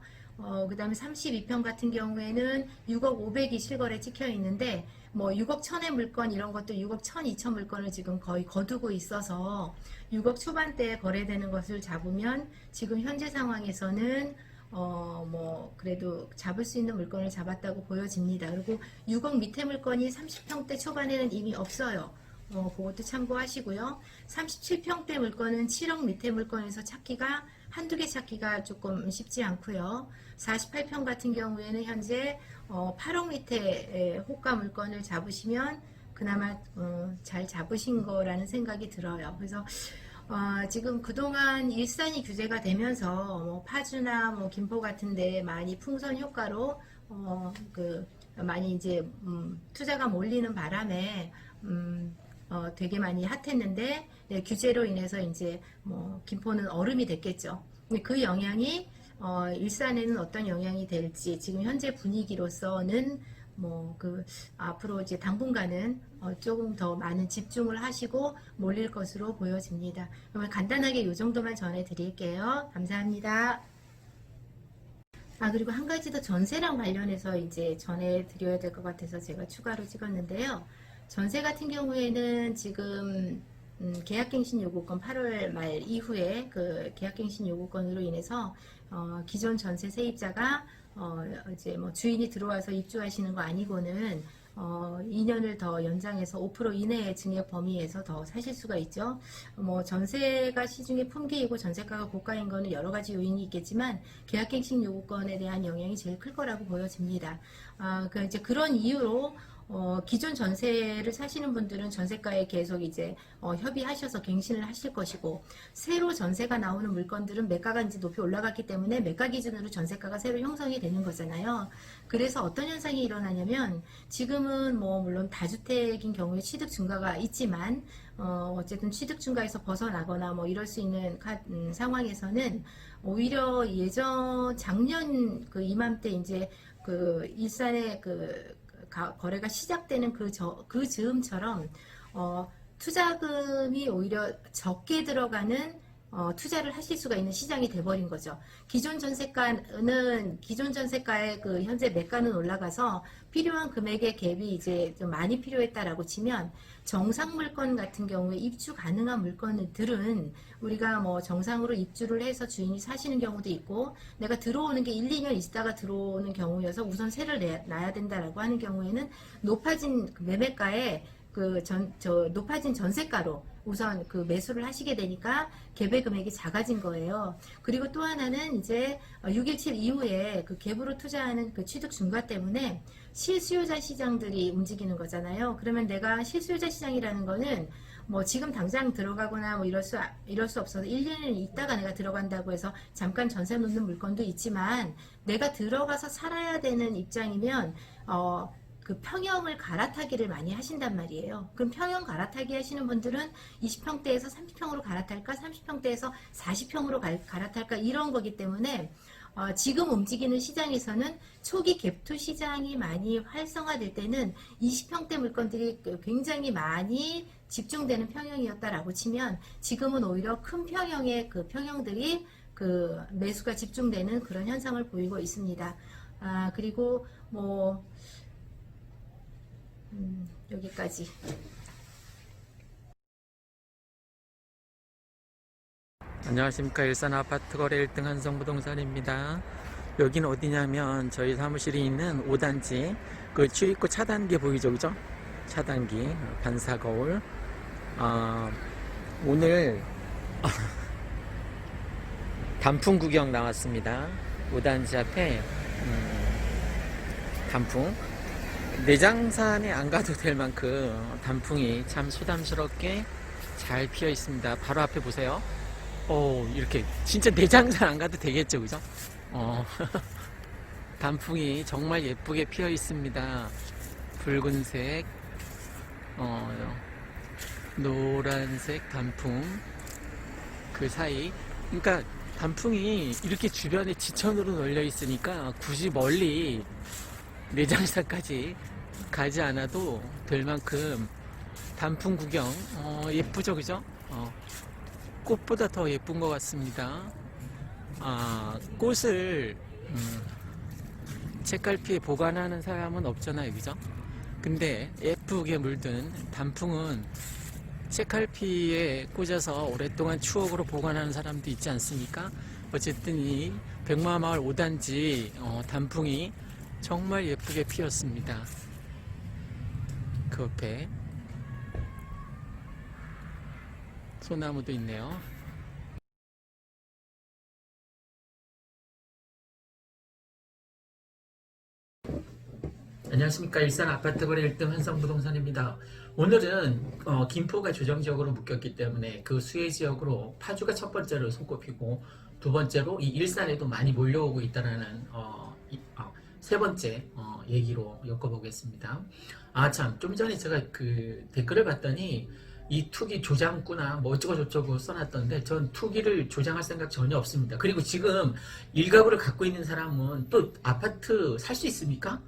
그 다음에 32평 같은 경우에는 6억 500이 실거래 찍혀 있는데 뭐 6억 천의 물건 이런 것도 6억 1천 2천 물건을 지금 거의 거두고 있어서 6억 초반대에 거래되는 것을 잡으면 지금 현재 상황에서는 뭐 그래도 잡을 수 있는 물건을 잡았다고 보여집니다. 그리고 6억 밑에 물건이 30평대 초반에는 이미 없어요. 그것도 참고하시고요. 37평대 물건은 7억 밑에 물건에서 찾기가 한두 개 찾기가 조금 쉽지 않고요. 48평 같은 경우에는 현재 8억 밑에 호가 물건을 잡으시면 그나마 잘 잡으신 거라는 생각이 들어요. 그래서 지금 그동안 일산이 규제가 되면서 뭐 파주나 뭐 김포 같은데 많이 풍선 효과로 많이 이제 투자가 몰리는 바람에 되게 많이 핫했는데 규제로 인해서 이제 뭐 김포는 얼음이 됐겠죠. 근데 그 영향이 일산에는 어떤 영향이 될지 지금 현재 분위기로서는 뭐 앞으로 이제 당분간은 조금 더 많은 집중을 하시고 몰릴 것으로 보여집니다. 그러면 간단하게 이 정도만 전해드릴게요. 감사합니다. 그리고 한 가지 더 전세랑 관련해서 이제 전해드려야 될 것 같아서 제가 추가로 찍었는데요. 전세 같은 경우에는 지금 계약갱신 요구권 8월 말 이후에 그 계약갱신 요구권으로 인해서 기존 전세 세입자가 이제 뭐 주인이 들어와서 입주하시는 거 아니고는 2년을 더 연장해서 5% 이내의 증액 범위에서 더 사실 수가 있죠. 뭐 전세가 시중에 품귀이고 전세가가 고가인 거는 여러 가지 요인이 있겠지만 계약갱신 요구권에 대한 영향이 제일 클 거라고 보여집니다. 이제 그런 이유로 기존 전세를 사시는 분들은 전세가에 계속 이제 협의하셔서 갱신을 하실 것이고 새로 전세가 나오는 물건들은 매가가 이제 높이 올라갔기 때문에 매가 기준으로 전세가가 새로 형성이 되는 거잖아요. 그래서 어떤 현상이 일어나냐면 지금은 뭐 물론 다주택인 경우에 취득 증가가 있지만 어쨌든 취득 증가에서 벗어나거나 뭐 이럴 수 있는 상황에서는 오히려 작년 그 이맘때 이제 그 일산의 거래가 시작되는 그 즈음처럼 투자금이 오히려 적게 들어가는 투자를 하실 수가 있는 시장이 돼버린 거죠. 기존 전세가의 현재 매가는 올라가서 필요한 금액의 갭이 이제 좀 많이 필요했다라고 치면 정상 물건 같은 경우에 입주 가능한 물건들은 우리가 뭐 정상으로 입주를 해서 주인이 사시는 경우도 있고 내가 들어오는 게 1, 2년 있다가 들어오는 경우여서 우선 세를 놔야 된다라고 하는 경우에는 높아진 매매가에 높아진 전세가로 우선 매수를 하시게 되니까 갭의 금액이 작아진 거예요. 그리고 또 하나는 이제 6.17 이후에 갭으로 투자하는 취득 증가 때문에 실수요자 시장들이 움직이는 거잖아요. 그러면 내가 실수요자 시장이라는 거는 뭐 지금 당장 들어가거나 뭐 이럴 수 없어서 1, 2년 있다가 내가 들어간다고 해서 잠깐 전세 놓는 물건도 있지만 내가 들어가서 살아야 되는 입장이면 그 평형을 갈아타기를 많이 하신단 말이에요. 그럼 평형 갈아타기 하시는 분들은 20평대에서 30평으로 갈아탈까, 30평대에서 40평으로 갈아탈까 이런 거기 때문에 지금 움직이는 시장에서는 초기 갭투 시장이 많이 활성화될 때는 20평대 물건들이 굉장히 많이 집중되는 평형이었다라고 치면 지금은 오히려 큰 평형의 그 평형들이 그 매수가 집중되는 그런 현상을 보이고 있습니다. 그리고 뭐 여기까지. 안녕하십니까. 일산 아파트 거래 1등 한성부동산입니다. 여기는 어디냐면 저희 사무실이 있는 5단지 그 출입구 차단기 보이죠, 그죠? 차단기 반사 거울. 오늘 단풍 구경 나왔습니다. 5단지 앞에 단풍 내장산에 안 가도 될 만큼 단풍이 참 소담스럽게 잘 피어 있습니다. 바로 앞에 보세요. 이렇게 진짜 내장산 안 가도 되겠죠, 그죠? 단풍이 정말 예쁘게 피어 있습니다. 붉은색, 노란색 단풍 그 사이, 그러니까 단풍이 이렇게 주변에 지천으로 널려 있으니까 굳이 멀리 내장산까지 가지 않아도 될 만큼 단풍 구경 예쁘죠, 그죠? 꽃보다 더 예쁜 것 같습니다. 꽃을 책갈피에 보관하는 사람은 없잖아요, 그죠? 근데 예쁘게 물든 단풍은 책갈피에 꽂아서 오랫동안 추억으로 보관하는 사람도 있지 않습니까? 어쨌든 이 백마마을 5단지 단풍이 정말 예쁘게 피었습니다. 그 옆에 소나무도 있네요. 안녕하십니까. 일산 아파트 거래 1등 한성부동산입니다. 오늘은 김포가 조정지역으로 묶였기 때문에 그 수혜 지역으로 파주가 첫 번째로 손꼽히고 두 번째로 이 일산에도 많이 몰려오고 있다는 세 번째 얘기로 엮어보겠습니다. 참, 좀 전에 제가 그 댓글을 봤더니 이 투기 조장구나 뭐 어쩌고저쩌고 써놨던데 전 투기를 조장할 생각 전혀 없습니다. 그리고 지금 일가구를 갖고 있는 사람은 또 아파트 살 수 있습니까?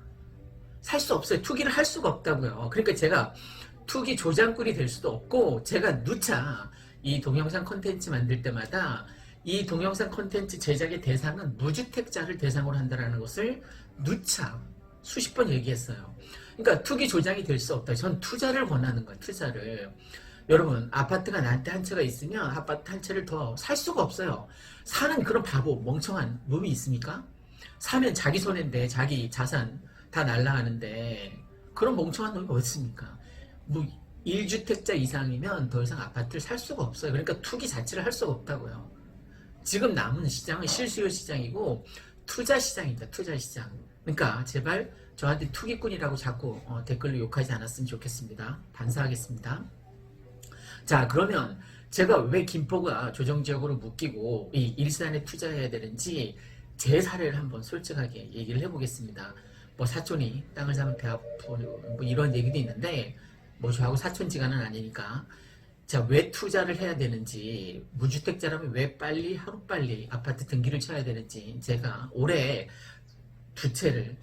살 수 없어요. 투기를 할 수가 없다고요. 그러니까 제가 투기 조장꾼이 될 수도 없고, 제가 누차 이 동영상 콘텐츠 만들 때마다 이 동영상 콘텐츠 제작의 대상은 무주택자를 대상으로 한다는 것을 누차 수십 번 얘기했어요. 그러니까 투기 조장이 될 수 없다. 전 투자를 권하는 거예요. 투자를. 여러분, 아파트가 나한테 한 채가 있으면 아파트 한 채를 더 살 수가 없어요. 사는 그런 바보 멍청한 놈이 있습니까? 사면 자기 손해인데 자기 자산 다 날라가는데 그런 멍청한 놈이 어디 있습니까? 뭐 1주택자 이상이면 더 이상 아파트를 살 수가 없어요. 그러니까 투기 자체를 할 수가 없다고요. 지금 남은 시장은 실수요 시장이고 투자 시장입니다. 투자 시장. 그러니까 제발 저한테 투기꾼이라고 자꾸 댓글로 욕하지 않았으면 좋겠습니다. 반사하겠습니다. 자, 그러면 제가 왜 김포가 조정지역으로 묶이고 이 일산에 투자해야 되는지 제 사례를 한번 솔직하게 얘기를 해보겠습니다. 뭐 사촌이 땅을 사면 배 아프고 뭐 이런 얘기도 있는데 뭐 저하고 사촌지간은 아니니까, 자, 왜 투자를 해야 되는지, 무주택자라면 왜 빨리 하루빨리 아파트 등기를 쳐야 되는지 제가 올해 두 채를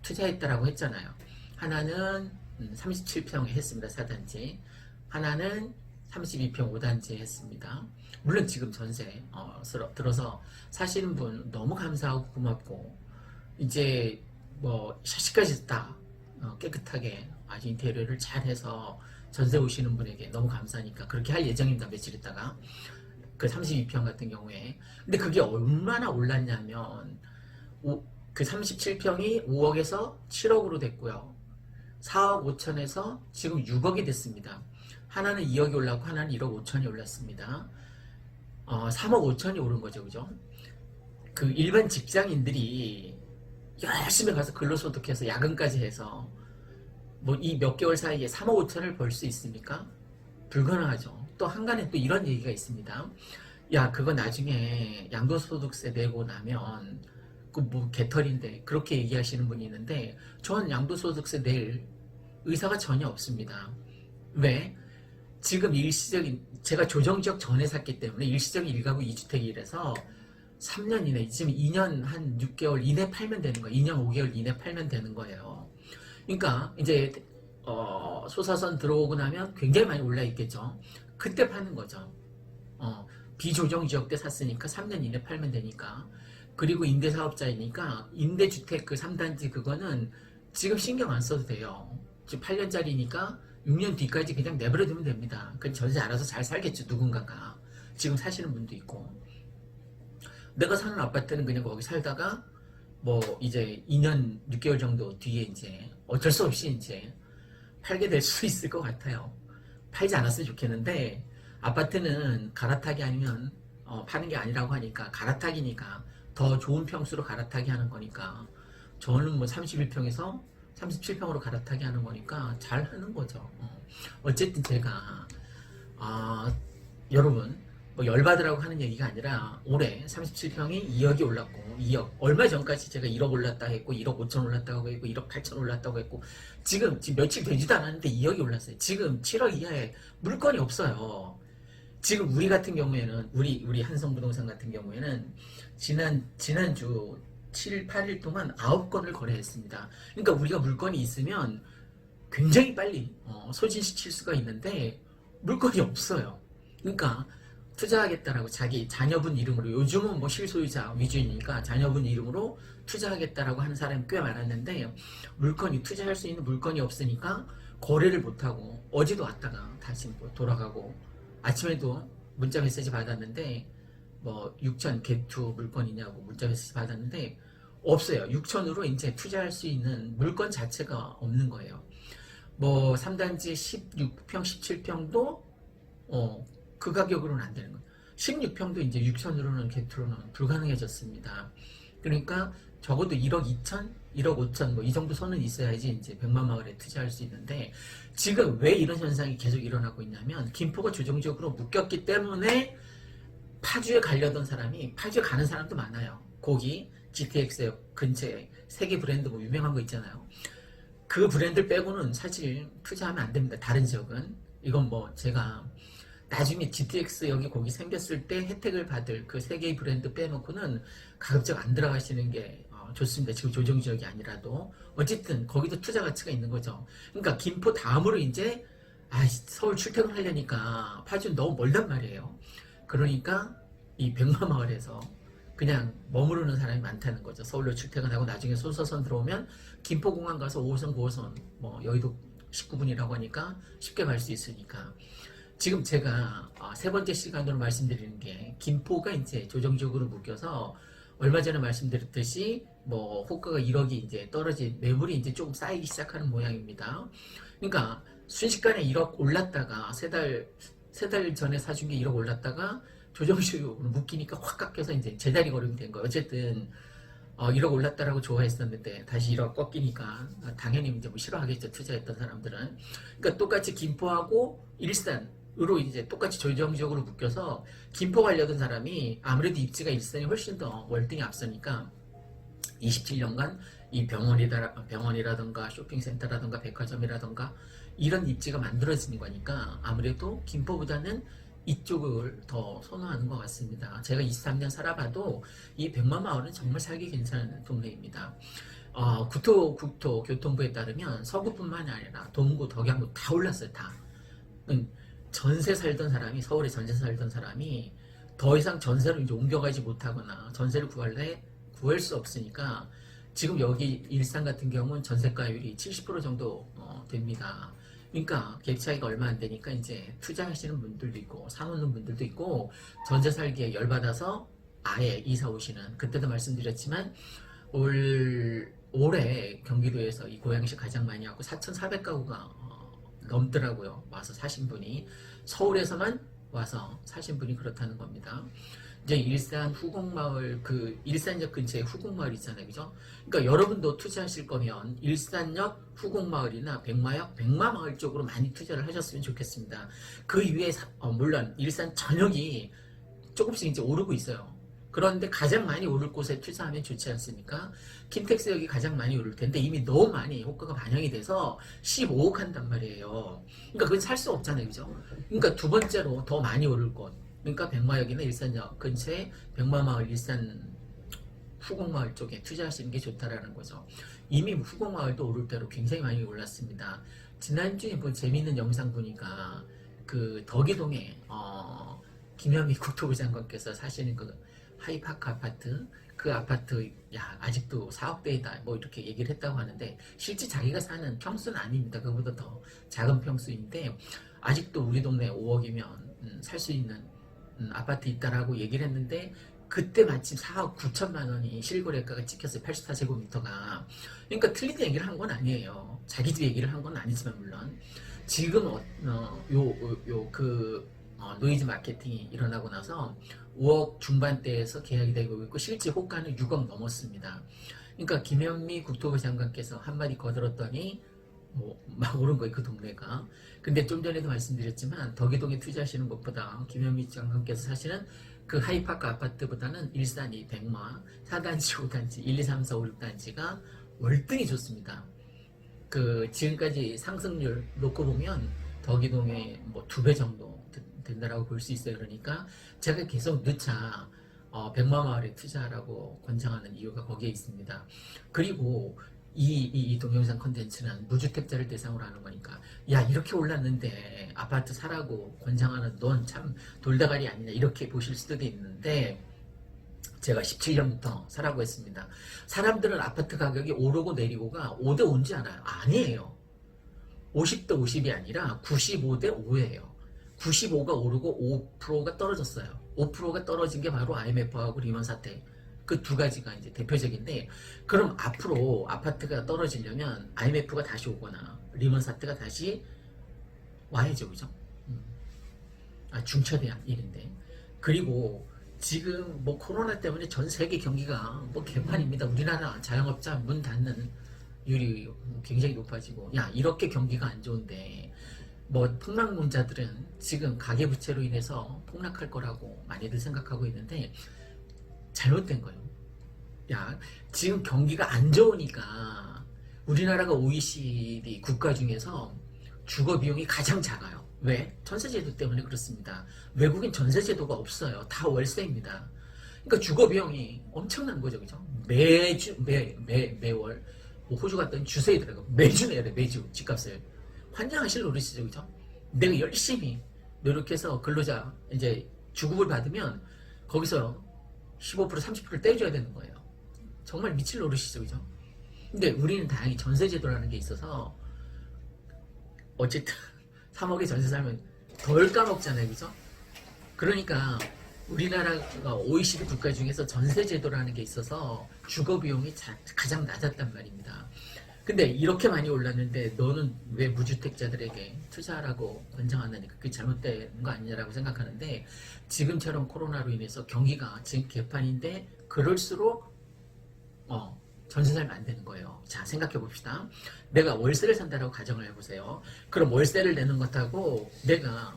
투자했다라고 했잖아요. 하나는 37평에 했습니다. 4단지. 하나는 32평 5단지에 했습니다. 물론 지금 전세 들어서 사시는 분 너무 감사하고 고맙고, 이제 뭐 샤시까지 다 깨끗하게 아주 인테리어를 잘 해서 전세 오시는 분에게 너무 감사하니까 그렇게 할 예정입니다. 며칠 있다가. 그 32평 같은 경우에. 근데 그게 얼마나 올랐냐면 그 37평이 5억에서 7억으로 됐고요. 4억 5천에서 지금 6억이 됐습니다. 하나는 2억이 올랐고 하나는 1억 5천이 올랐습니다. 3억 5천이 오른 거죠, 그죠? 그 일반 직장인들이 열심히 가서 근로소득해서 야근까지 해서 뭐 이 몇 개월 사이에 3억 5천을 벌 수 있습니까? 불가능하죠. 또 한간에 또 이런 얘기가 있습니다. 야, 그거 나중에 양도소득세 내고 나면 그 뭐 개털인데 그렇게 얘기하시는 분이 있는데 전 양도소득세 낼 의사가 전혀 없습니다. 왜? 지금 일시적인 제가 조정지역 전에 샀기 때문에 일시적인 1가구 2주택이라서 3년 이내 지금 2년 한 6개월 이내 팔면 되는 거예요. 2년 5개월 이내 팔면 되는 거예요. 그러니까 이제 소사선 들어오고 나면 굉장히 많이 올라 있겠죠. 그때 파는 거죠. 비조정 지역 때 샀으니까 3년 이내 팔면 되니까. 그리고 임대사업자이니까 임대주택 그 3단지 그거는 지금 신경 안 써도 돼요. 지금 8년짜리니까 6년 뒤까지 그냥 내버려두면 됩니다. 그 전세 알아서 잘 살겠죠, 누군가가. 지금 사시는 분도 있고. 내가 사는 아파트는 그냥 거기 살다가 뭐 이제 2년 6개월 정도 뒤에 이제 어쩔 수 없이 이제 팔게 될 수 있을 것 같아요. 팔지 않았으면 좋겠는데 아파트는 갈아타기 아니면 파는 게 아니라고 하니까 갈아타기니까 더 좋은 평수로 갈아타기 하는 거니까 저는 뭐 31평에서 37평으로 갈아타기 하는 거니까 잘 하는 거죠. 어쨌든 제가 여러분 뭐 열받으라고 하는 얘기가 아니라 올해 37평이 2억이 올랐고 2억 얼마 전까지 제가 1억 올랐다 했고 1억 5천 올랐다고 했고 1억 8천 올랐다고 했고 지금 며칠 되지도 않았는데 2억이 올랐어요. 지금 7억 이하에 물건이 없어요. 지금 우리 같은 경우에는 우리 한성부동산 같은 경우에는 지난주 7, 8일 동안 9건을 거래했습니다. 그러니까 우리가 물건이 있으면 굉장히 빨리 소진시킬 수가 있는데 물건이 없어요. 그러니까 투자하겠다라고 자기 자녀분 이름으로 요즘은 뭐 실소유자 위주이니까 자녀분 이름으로 투자하겠다라고 하는 사람이 꽤 많았는데 물건이 투자할 수 있는 물건이 없으니까 거래를 못하고 어제도 왔다가 다시 뭐 돌아가고 아침에도 문자 메시지 받았는데 뭐 6천 개투 물건이냐고 문자 메시지 받았는데 없어요. 6천으로 이제 투자할 수 있는 물건 자체가 없는 거예요. 뭐 3단지 16평, 17평도 그 가격으로는 안 되는 거예요. 16평도 이제 6천으로는 개투로는 불가능해졌습니다. 그러니까 적어도 1억 2천, 1억 5천 뭐 이 정도 선은 있어야지 이제 백만마을에 투자할 수 있는데 지금 왜 이런 현상이 계속 일어나고 있냐면 김포가 조정적으로 묶였기 때문에 파주에 가려던 사람이 파주에 가는 사람도 많아요. 거기 GTX 근처에 세계 브랜드 뭐 유명한 거 있잖아요. 그 브랜드 빼고는 사실 투자하면 안 됩니다. 다른 지역은. 이건 뭐 제가 나중에 GTX 여기 거기 생겼을 때 혜택을 받을 그 세 개의 브랜드 빼놓고는 가급적 안 들어가시는 게 좋습니다. 지금 조정 지역이 아니라도 어쨌든 거기도 투자 가치가 있는 거죠. 그러니까 김포 다음으로 이제 서울 출퇴근하려니까 파주는 너무 멀단 말이에요. 그러니까 이 백마마을에서 그냥 머무르는 사람이 많다는 거죠. 서울로 출퇴근하고 나중에 소서선 들어오면 김포공항 가서 5호선, 9호선 뭐 여의도 19분이라고 하니까 쉽게 갈 수 있으니까 지금 제가 세 번째 시간으로 말씀드리는 게 김포가 이제 조정적으로 묶여서 얼마 전에 말씀드렸듯이 뭐 호가가 1억이 이제 떨어진 매물이 이제 조금 쌓이기 시작하는 모양입니다. 그러니까 순식간에 1억 올랐다가 세 달 전에 사준 게 1억 올랐다가 조정식으로 묶이니까 확 깎여서 이제 제자리 걸음이 된 거예요. 어쨌든 1억 올랐다라고 좋아했었는데 다시 1억 꺾이니까 당연히 이제 뭐 싫어하겠죠. 투자했던 사람들은. 그러니까 똑같이 김포하고 일산으로 이제 똑같이 조정지역으로 묶여서 김포 가려던 사람이 아무래도 입지가 일산이 훨씬 더 월등히 앞서니까 27년간 이 병원이라던가 쇼핑센터라던가 백화점이라던가 이런 입지가 만들어지는 거니까 아무래도 김포보다는 이쪽을 더 선호하는 것 같습니다. 제가 23년 살아봐도 이 백마마을은 정말 살기 괜찮은 동네입니다. 국토교통부에 따르면 서구뿐만 아니라 동구, 덕양구 다 올랐어요. 다. 전세 살던 사람이 서울에 전세 살던 사람이 더 이상 전세를 이제 옮겨가지 못하거나 전세를 구할 수 없으니까 지금 여기 일산 같은 경우는 전세가율이 70% 정도 됩니다. 그러니까 갭 차이가 얼마 안 되니까 이제 투자하시는 분들도 있고 사놓는 분들도 있고 전세 살기에 열받아서 아예 이사 오시는 그때도 말씀드렸지만 올해 경기도에서 이 고양시 가장 많이 하고 4,400가구가 넘더라고요. 와서 사신 분이 서울에서만 와서 사신 분이 그렇다는 겁니다. 이제 일산 후곡마을 그 일산역 근처에 후곡마을 있잖아요, 그죠? 그러니까 여러분도 투자하실 거면 일산역 후곡마을이나 백마역 백마마을 쪽으로 많이 투자를 하셨으면 좋겠습니다. 그 위에 물론 일산 전역이 조금씩 이제 오르고 있어요. 그런데 가장 많이 오를 곳에 투자하면 좋지 않습니까? 킨텍스역이 가장 많이 오를 텐데 이미 너무 많이 효과가 반영이 돼서 15억 한단 말이에요. 그러니까 그건 살 수 없잖아요, 그죠? 그러니까 두 번째로 더 많이 오를 곳. 그러니까 백마역이나 일산역 근처에 백마마을, 일산 후곡마을 쪽에 투자하시는 게 좋다라는 거죠. 이미 후곡마을도 오를 대로 굉장히 많이 올랐습니다. 지난주에 뭐 재미있는 영상 보니까 그 덕이동에 김현미 국토부 장관께서 사시는 그 하이파크 아파트, 그 아파트 야 아직도 4억대이다 뭐 이렇게 얘기를 했다고 하는데 실제 자기가 사는 평수는 아닙니다. 그보다 더 작은 평수인데 아직도 우리 동네 5억이면 살 수 있는 아파트 있다라고 얘기를 했는데 그때 마침 4억 9천만 원이 실거래가가 찍혔어요. 84제곱미터가. 그러니까 틀린 얘기를 한 건 아니에요. 자기 집 얘기를 한 건 아니지만 물론 지금 노이즈 마케팅이 일어나고 나서 5억 중반대에서 계약이 되고 있고 실제 호가는 6억 넘었습니다. 그러니까 김현미 국토부 장관께서 한마디 거들었더니 뭐 막 오른 거예요, 그 동네가. 근데 좀 전에도 말씀드렸지만 덕이동에 투자하시는 것보다 김현미 장관께서 사시는 그 하이파크 아파트보다는 일산이 백마 4단지, 5단지, 1, 2, 3, 4, 5, 6단지가 월등히 좋습니다. 그 지금까지 상승률 놓고 보면 덕이동에 뭐 2배 정도 된다라고 볼 수 있어요. 그러니까 제가 계속 누차 백마마을에 투자하라고 권장하는 이유가 거기에 있습니다. 그리고 이 동영상 컨텐츠는 무주택자를 대상으로 하는 거니까 야 이렇게 올랐는데 아파트 사라고 권장하는 넌 참 돌다가리 아니냐 이렇게 보실 수도 있는데 제가 17년부터 사라고 했습니다. 사람들은 아파트 가격이 오르고 내리고가 5대 5인지 알아요? 아니에요. 50대 50이 아니라 95대 5예요. 95가 오르고 5%가 떨어졌어요. 5%가 떨어진 게 바로 IMF하고 리먼 사태. 그 두 가지가 이제 대표적인데, 그럼 앞으로 아파트가 떨어지려면 IMF가 다시 오거나 리먼 사태가 다시 와야죠, 그죠? 중차대한 일인데. 그리고 지금 뭐 코로나 때문에 전 세계 경기가 뭐 개판입니다. 우리나라 자영업자 문 닫는 율이 굉장히 높아지고, 야 이렇게 경기가 안 좋은데 뭐 폭락론자들은 지금 가계부채로 인해서 폭락할 거라고 많이들 생각하고 있는데 잘못된 거예요. 야 지금 경기가 안 좋으니까 우리나라가 OECD 국가 중에서 주거 비용이 가장 작아요. 왜? 전세제도 때문에 그렇습니다. 외국인 전세제도가 없어요. 다 월세입니다. 그러니까 주거 비용이 엄청난 거죠, 그죠? 매월 뭐 호주 갔더니 주세에 들어가 매주 내야 돼, 매주 집값을. 환장하실 노릇이죠, 그죠? 내가 열심히 노력해서 근로자 이제 주급을 받으면 거기서 15% 30%를 떼줘야 되는 거예요. 정말 미칠 노릇이죠, 그죠? 근데 우리는 다행히 전세제도라는 게 있어서 어쨌든 3억에 전세 살면 덜 까먹잖아요, 그죠? 그러니까 우리나라가 OECD 국가 중에서 전세제도라는 게 있어서 주거 비용이 가장 낮았단 말입니다. 근데 이렇게 많이 올랐는데 너는 왜 무주택자들에게 투자하라고 권장하느냐, 그게 잘못된 거 아니냐라고 생각하는데, 지금처럼 코로나로 인해서 경기가 지금 개판인데 그럴수록 전세 살면 안 되는 거예요. 자, 생각해 봅시다. 내가 월세를 산다라고 가정을 해보세요. 그럼 월세를 내는 것하고 내가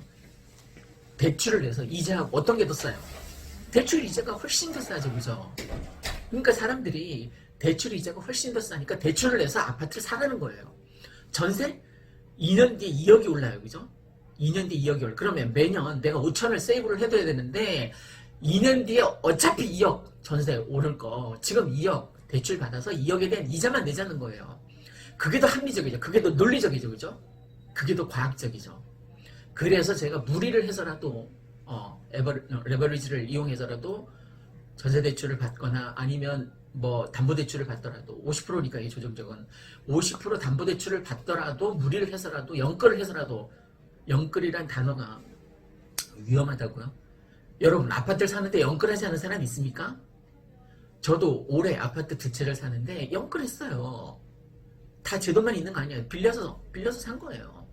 대출을 내서 이자하고 어떤 게 더 싸요? 대출 이자가 훨씬 더 싸죠, 그죠? 그러니까 사람들이 대출 이자가 훨씬 더 싸니까 대출을 내서 아파트를 사라는 거예요. 전세? 2년 뒤에 2억이 올라요, 그죠? 2년 뒤에 2억이 올라. 그러면 매년 내가 5천을 세이브를 해둬야 되는데 2년 뒤에 어차피 2억 전세 오를 거 지금 2억 대출 받아서 2억에 대한 이자만 내자는 거예요. 그게 더 합리적이죠. 그게 더 논리적이죠, 그죠? 그게 더 과학적이죠. 그래서 제가 무리를 해서라도 레버리지를 이용해서라도 전세대출을 받거나 아니면 뭐 담보대출을 받더라도 50%니까 이 조정적은 50% 담보대출을 받더라도 무리를 해서라도 영끌을 해서라도, 영끌이란 단어가 위험하다고요? 여러분 아파트를 사는데 영끌하지 않은 사람 있습니까? 저도 올해 아파트 2채를 사는데 영끌했어요. 다 제 돈만 있는 거 아니에요. 빌려서 산 거예요.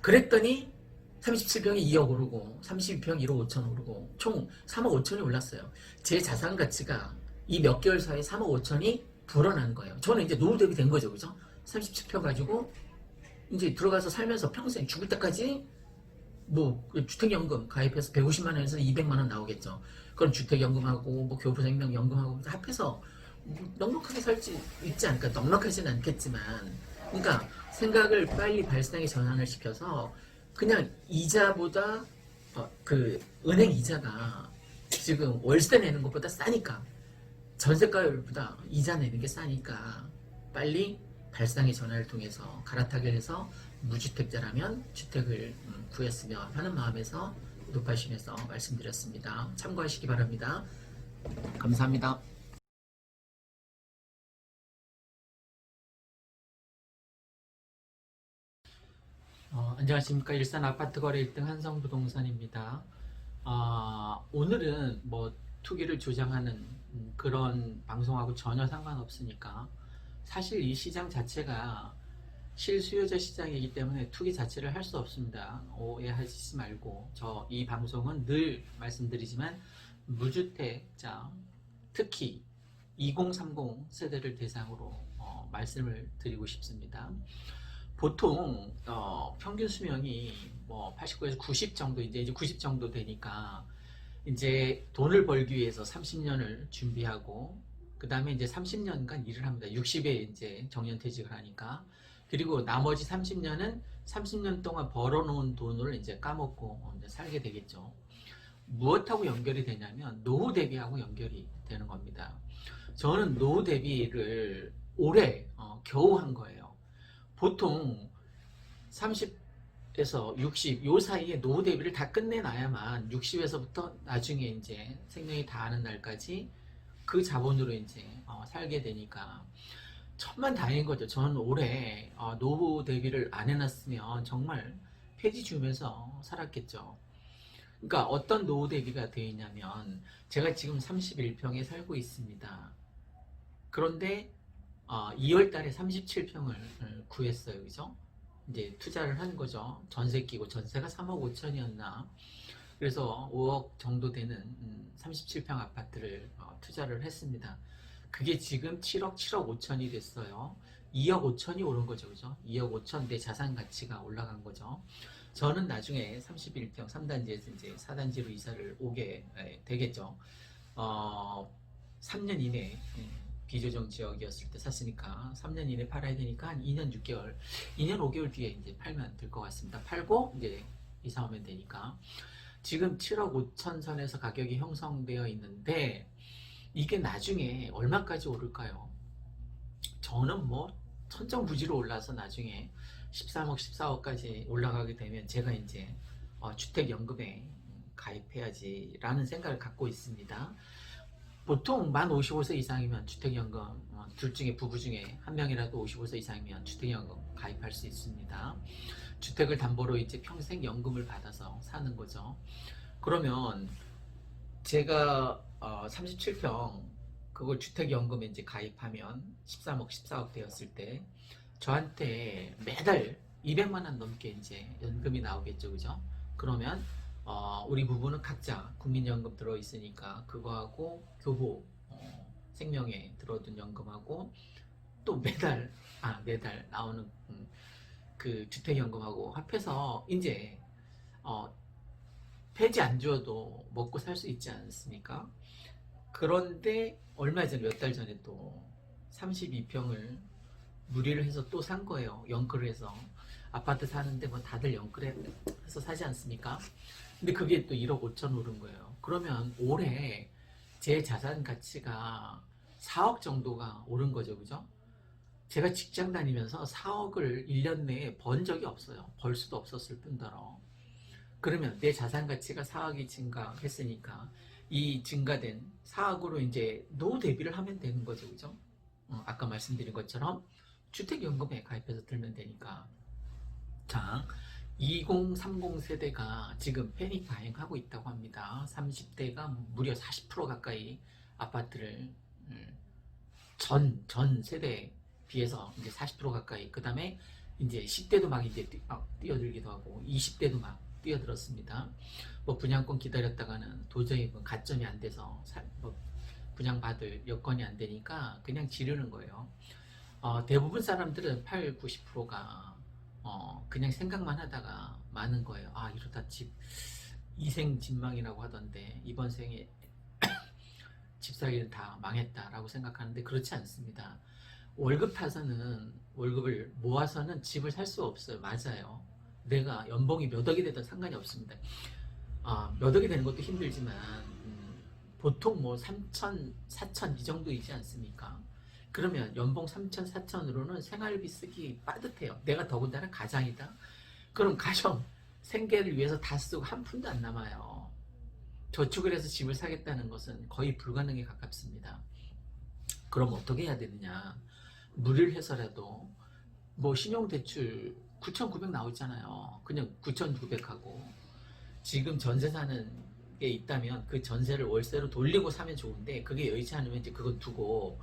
그랬더니 37평이 2억 오르고 32평 1억 5천 오르고 총 3억 5천이 올랐어요. 제 자산 가치가 이 몇 개월 사이에 3억 5천이 불어난 거예요. 저는 이제 노후 대비 된 거죠. 그죠? 37평 가지고 이제 들어가서 살면서 평생 죽을 때까지 뭐 주택연금 가입해서 150만 원에서 200만 원 나오겠죠. 그럼 주택연금하고 뭐 교부생명연금하고 합해서 뭐 넉넉하게 살지 있지 않을까. 넉넉하지는 않겠지만, 그러니까 생각을 빨리 발상의 전환을 시켜서 그냥 이자보다 그 은행 이자가 지금 월세 내는 것보다 싸니까, 전세가율보다 이자 내는 게 싸니까 빨리 발상의 전환을 통해서 갈아타게 해서 무주택자라면 주택을 구했으면 하는 마음에서 높아심에서 말씀드렸습니다. 참고하시기 바랍니다. 감사합니다. 안녕하십니까. 일산 아파트 거래 1등 한성부동산입니다. 오늘은 뭐 투기를 조장하는 그런 방송하고 전혀 상관없으니까, 사실 이 시장 자체가 실수요자 시장이기 때문에 투기 자체를 할 수 없습니다. 오해하시지 말고, 이 방송은 늘 말씀드리지만 무주택자, 특히 2030 세대를 대상으로 말씀을 드리고 싶습니다. 보통 평균 수명이 뭐 89에서 90 정도, 이제 90 정도 되니까 이제 돈을 벌기 위해서 30년을 준비하고, 그 다음에 이제 30년간 일을 합니다. 60에 이제 정년퇴직을 하니까. 그리고 나머지 30년은 30년 동안 벌어놓은 돈을 이제 까먹고 이제 살게 되겠죠. 무엇하고 연결이 되냐면 노후 대비하고 연결이 되는 겁니다. 저는 노후 대비를 올해 겨우 한 거예요. 보통 30에서 60 요 사이에 노후 대비를 다 끝내놔야만 60에서부터 나중에 이제 생명이 다하는 날까지 그 자본으로 이제 살게 되니까 천만다행인 거죠. 저는 올해 노후 대비를 안 해놨으면 정말 폐지 주면서 살았겠죠. 그러니까 어떤 노후 대비가 되어 있냐면, 제가 지금 31평에 살고 있습니다. 그런데 2월 달에 37평을 구했어요. 그죠? 이제 투자를 한 거죠. 전세 끼고, 전세가 3억 5천이었나? 그래서 5억 정도 되는 37평 아파트를 투자를 했습니다. 그게 지금 7억 5천이 됐어요. 2억 5천이 오른 거죠. 그죠? 2억 5천 내 자산 가치가 올라간 거죠. 저는 나중에 31평 3단지에서 이제 4단지로 이사를 오게 되겠죠. 3년 이내 비조정 지역이었을 때 샀으니까 3년 이내 팔아야 되니까 한 2년 6개월, 2년 5개월 뒤에 이제 팔면 될 것 같습니다. 팔고 이제 이사 오면 되니까. 지금 7억 5천 선에서 가격이 형성되어 있는데, 이게 나중에 얼마까지 오를까요? 저는 뭐 천정부지로 올라서 나중에 13억, 14억까지 올라가게 되면 제가 이제 주택연금에 가입해야지 라는 생각을 갖고 있습니다. 보통 만 55세 이상이면 주택연금, 둘 중에 부부 중에 한 명이라도 55세 이상이면 주택연금 가입할 수 있습니다. 주택을 담보로 이제 평생 연금을 받아서 사는 거죠. 그러면 제가 37평 그걸 주택연금에 이제 가입하면 13억, 14억 되었을 때 저한테 매달 200만 원 넘게 이제 연금이 나오겠죠. 그죠? 그러면 우리 부부는 각자 국민연금 들어있으니까 그거하고 교보 생명에 들어둔 연금하고 또 매달 나오는 그 주택연금하고 합해서 이제 폐지 안 지어도 먹고 살 수 있지 않습니까? 그런데 얼마 전에 몇 달 전에 또 32평을 무리를 해서 또 산 거예요. 영끌을 해서. 아파트 사는데 뭐 다들 영끌해서 사지 않습니까? 근데 그게 또 1억 5천 오른 거예요. 그러면 올해 제 자산 가치가 4억 정도가 오른 거죠. 그죠? 제가 직장 다니면서 4억을 1년 내에 번 적이 없어요. 벌 수도 없었을 뿐더러. 그러면 내 자산 가치가 4억이 증가했으니까 이 증가된 4억으로 이제 노후 대비를 하면 되는 거죠. 그죠? 아까 말씀드린 것처럼 주택연금에 가입해서 들면 되니까. 자, 2030 세대가 지금 패닉 가행하고 있다고 합니다. 30대가 무려 40% 가까이 아파트를 전 세대에 비해서 이제 40% 가까이, 그 다음에 이제 10대도 막 이제 뛰어들기도 하고 20대도 막 뛰어들었습니다. 뭐 분양권 기다렸다가는 도저히 뭐 가점이 안 돼서 분양받을 여건이 안 되니까 그냥 지르는 거예요. 대부분 사람들은 8, 90%가 그냥 생각만 하다가 마는 거예요. 아, 이러다 이생진망이라고 하던데 이번 생에 집사기는 다 망했다라고 생각하는데 그렇지 않습니다. 월급 타서는 월급을 모아서는 집을 살 수 없어요. 맞아요. 내가 연봉이 몇 억이 되든 상관이 없습니다. 몇 억이 되는 것도 힘들지만 보통 뭐 3천, 4천 이 정도이지 않습니까? 그러면 연봉 3천, 4천으로는 생활비 쓰기 빠듯해요. 내가 더군다나 가장이다. 그럼 가정 생계를 위해서 다 쓰고 한 푼도 안 남아요. 저축을 해서 집을 사겠다는 것은 거의 불가능에 가깝습니다. 그럼 어떻게 해야 되느냐? 무리를 해서라도 뭐 신용대출 9,900 나오잖아요. 그냥 9,900하고 지금 전세 사는 게 있다면 그 전세를 월세로 돌리고 사면 좋은데 그게 여의치 않으면 이제 그건 두고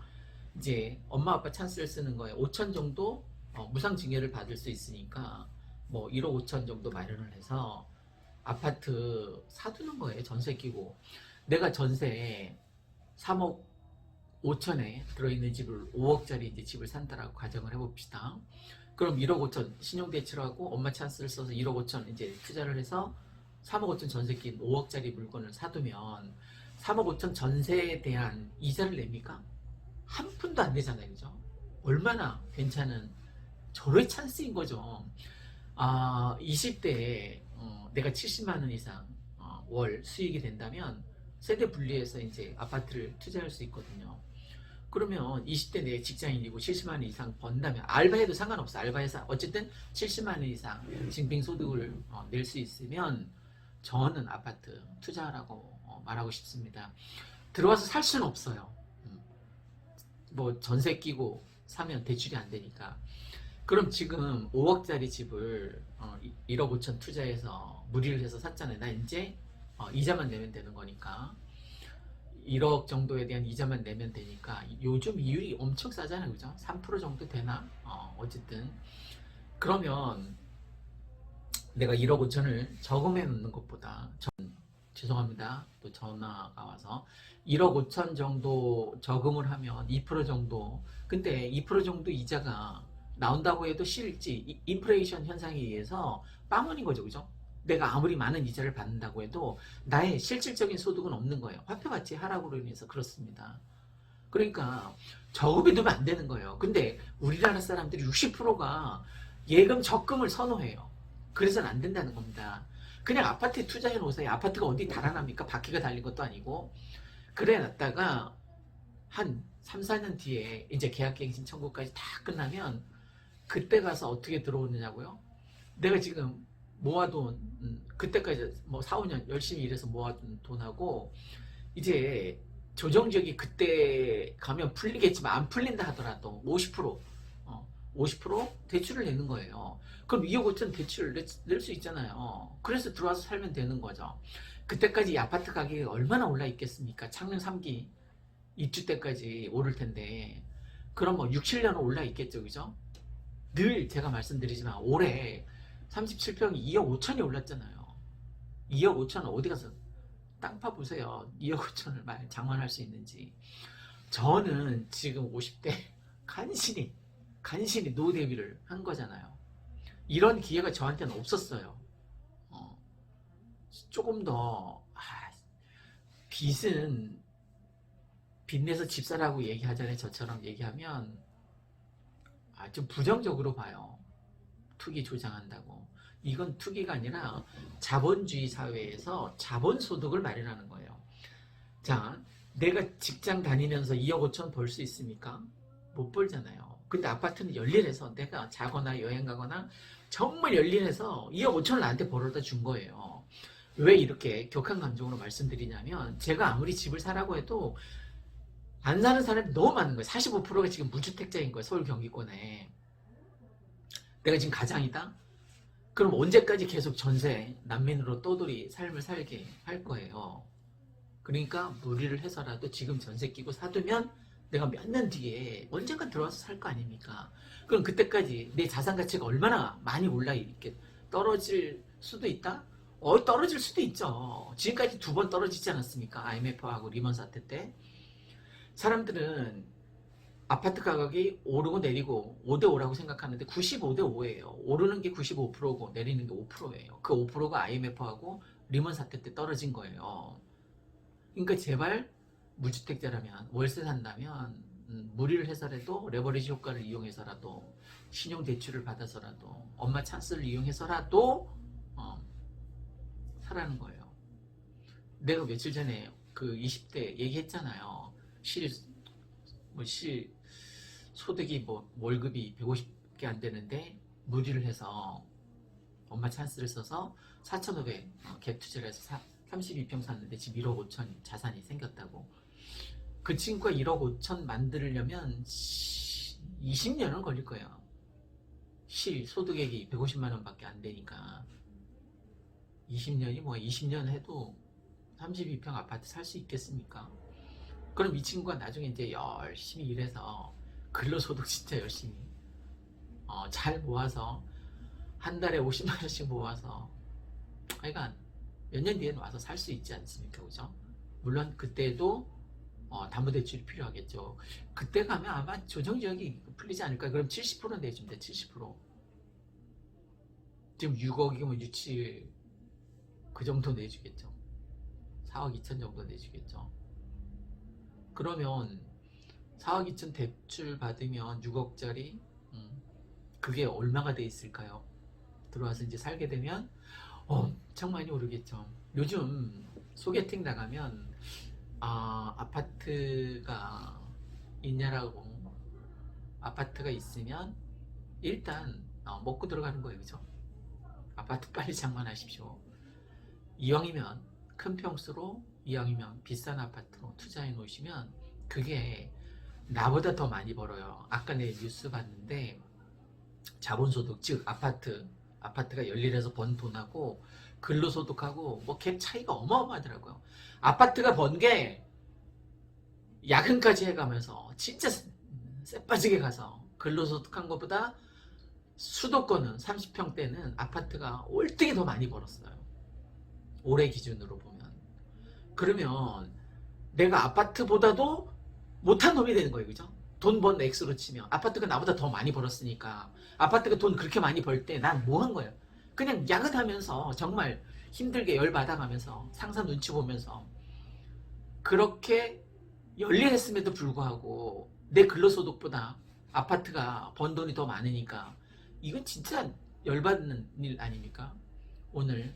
이제 엄마 아빠 찬스를 쓰는 거에 5천 정도 무상증여를 받을 수 있으니까 뭐 1억 5천 정도 마련을 해서 아파트 사두는 거예요. 전세 끼고. 내가 전세에 3억 5천에 들어있는 집을 5억짜리 이제 집을 산다라고 가정을 해봅시다. 그럼 1억 5천 신용대출하고 엄마 찬스를 써서 1억 5천 이제 투자를 해서 3억 5천 전세 낀 5억짜리 물건을 사두면 3억 5천 전세에 대한 이자를 냅니까? 한 푼도 안 내잖아요. 그죠? 얼마나 괜찮은 절호의 찬스인 거죠. 20대에 내가 70만 원 이상 월 수익이 된다면 세대 분리해서 이제 아파트를 투자할 수 있거든요. 그러면 20대 내 직장인이고 70만 원 이상 번다면 알바해도 상관없어. 알바해서 어쨌든 70만 원 이상 징빙소득을 낼 수 있으면 저는 아파트 투자하라고 말하고 싶습니다. 들어와서 살 수는 없어요. 뭐 전세 끼고 사면 대출이 안 되니까. 그럼 지금 5억짜리 집을 1억 5천 투자해서 무리를 해서 샀잖아요. 나 이제 이자만 내면 되는 거니까 1억 정도에 대한 이자만 내면 되니까 요즘 이율이 엄청 싸잖아요. 그죠? 3% 정도 되나? 어쨌든 그러면 내가 1억 5천을 저금해 놓는 것보다 죄송합니다. 또 전화가 와서 1억 5천 정도 저금을 하면 2% 정도 근데 2% 정도 이자가 나온다고 해도 실지 인플레이션 현상에 의해서 빵원인 거죠. 그죠? 내가 아무리 많은 이자를 받는다고 해도 나의 실질적인 소득은 없는 거예요. 화폐가치 하락으로 인해서 그렇습니다. 그러니까 저금해 두면 안 되는 거예요. 근데 우리나라 사람들이 60%가 예금 적금을 선호해요. 그래서는 안 된다는 겁니다. 그냥 아파트에 투자해 놓으세요. 아파트가 어디 달아납니까? 바퀴가 달린 것도 아니고. 그래 놨다가 한 3, 4년 뒤에 이제 계약갱신 청구까지 다 끝나면 그때 가서 어떻게 들어오느냐고요? 내가 지금 모아둔 그때까지 뭐 4, 5년 열심히 일해서 모아둔 돈하고 이제 조정적이 그때 가면 풀리겠지만 안 풀린다 하더라도 50% 대출을 내는 거예요. 그럼 2억 5천 대출을 낼 수 있잖아요. 그래서 들어와서 살면 되는 거죠. 그때까지 이 아파트 가격이 얼마나 올라 있겠습니까? 창녕 3기 입주 때까지 오를 텐데 그럼 뭐 6, 7년은 올라 있겠죠. 그죠? 늘 제가 말씀드리지만 올해 37평이 2억 5천이 올랐잖아요. 2억 5천은 어디 가서 땅 파 보세요. 2억 5천을 장만할 수 있는지. 저는 지금 50대 간신히 노후 대비를 한 거잖아요. 이런 기회가 저한테는 없었어요. 조금 더 빚은 빚내서 집 사라고 얘기하잖아요. 저처럼 얘기하면 좀 부정적으로 봐요. 투기 조장한다고. 이건 투기가 아니라 자본주의 사회에서 자본소득을 마련하는 거예요. 자, 내가 직장 다니면서 2억 5천 벌 수 있습니까? 못 벌잖아요. 근데 아파트는 열일해서 내가 자거나 여행 가거나 정말 열일해서 2억 5천을 나한테 벌어다 준 거예요. 왜 이렇게 격한 감정으로 말씀드리냐면 제가 아무리 집을 사라고 해도 안 사는 사람이 너무 많은 거예요. 45%가 지금 무주택자인 거예요. 서울 경기권에. 내가 지금 가장이다? 그럼 언제까지 계속 전세 난민으로 떠돌이 삶을 살게 할 거예요. 그러니까 무리를 해서라도 지금 전세 끼고 사두면 내가 몇 년 뒤에 언젠가 들어와서 살 거 아닙니까? 그럼 그때까지 내 자산 가치가 얼마나 많이 올라 이렇게 떨어질 수도 있다? 떨어질 수도 있죠. 지금까지 2번 떨어지지 않았습니까? IMF하고 리먼 사태 때. 사람들은 아파트 가격이 오르고 내리고 5대5라고 생각하는데 95대5예요. 오르는 게 95%고 내리는 게 5%예요. 그 5%가 IMF하고 리먼 사태 때 떨어진 거예요. 그러니까 제발 무주택자라면 월세 산다면 무리를 해서라도 레버리지 효과를 이용해서라도 신용대출을 받아서라도 엄마 찬스를 이용해서라도 사라는 거예요. 내가 며칠 전에 그 20대 얘기했잖아요. 실 소득이 뭐 월급이 150개 안 되는데 무리를 해서 엄마 찬스를 써서 4,500 갭 투자를 해서 32평 샀는데 지금 1억 5천 자산이 생겼다고. 그 친구가 1억 5천 만들려면 20년은 걸릴 거예요. 실 소득액이 150만 원밖에 안 되니까 20년이 뭐 20년 해도 32평 아파트 살 수 있겠습니까? 그럼 이 친구가 나중에 이제 열심히 일해서 근로소득 진짜 열심히 잘 모아서 한 달에 50만 원씩 모아서 하여간 몇 년 뒤에는 와서 살 수 있지 않습니까? 그죠? 물론 그때도 담보대출이 필요하겠죠. 그때 가면 아마 조정지역이 풀리지 않을까. 그럼 70% 내줍니다. 70%. 지금 6억이면 유치 그 정도 내주겠죠. 4억 2천 정도 내주겠죠. 그러면 4억 2천 대출 받으면 6억짜리 그게 얼마가 돼 있을까요? 들어와서 이제 살게 되면 엄청 많이 오르겠죠. 요즘 소개팅 나가면 아파트가 있냐라고. 아파트가 있으면 일단 먹고 들어가는 거예요. 그죠? 아파트 빨리 장만하십시오. 이왕이면 큰 평수로, 이왕이면 비싼 아파트로 투자해 놓으시면 그게 나보다 더 많이 벌어요. 아까 내 뉴스 봤는데 자본소득, 즉 아파트가 열일해서 번 돈하고 근로소득하고 뭐 갭 차이가 어마어마하더라고요. 아파트가 번 게 야근까지 해가면서 진짜 쎄빠지게 가서 근로소득한 것보다 수도권은 30평대는 아파트가 올등이 더 많이 벌었어요. 올해 기준으로 보면. 그러면 내가 아파트보다도 못한 놈이 되는 거예요. 그죠? 돈 번 액수로 치면 아파트가 나보다 더 많이 벌었으니까 아파트가 돈 그렇게 많이 벌 때 난 뭐 한 거예요? 그냥 야근하면서 정말 힘들게 열받아가면서 상사 눈치 보면서 그렇게 열일했음에도 불구하고 내 근로소득보다 아파트가 번 돈이 더 많으니까 이건 진짜 열받는 일 아닙니까? 오늘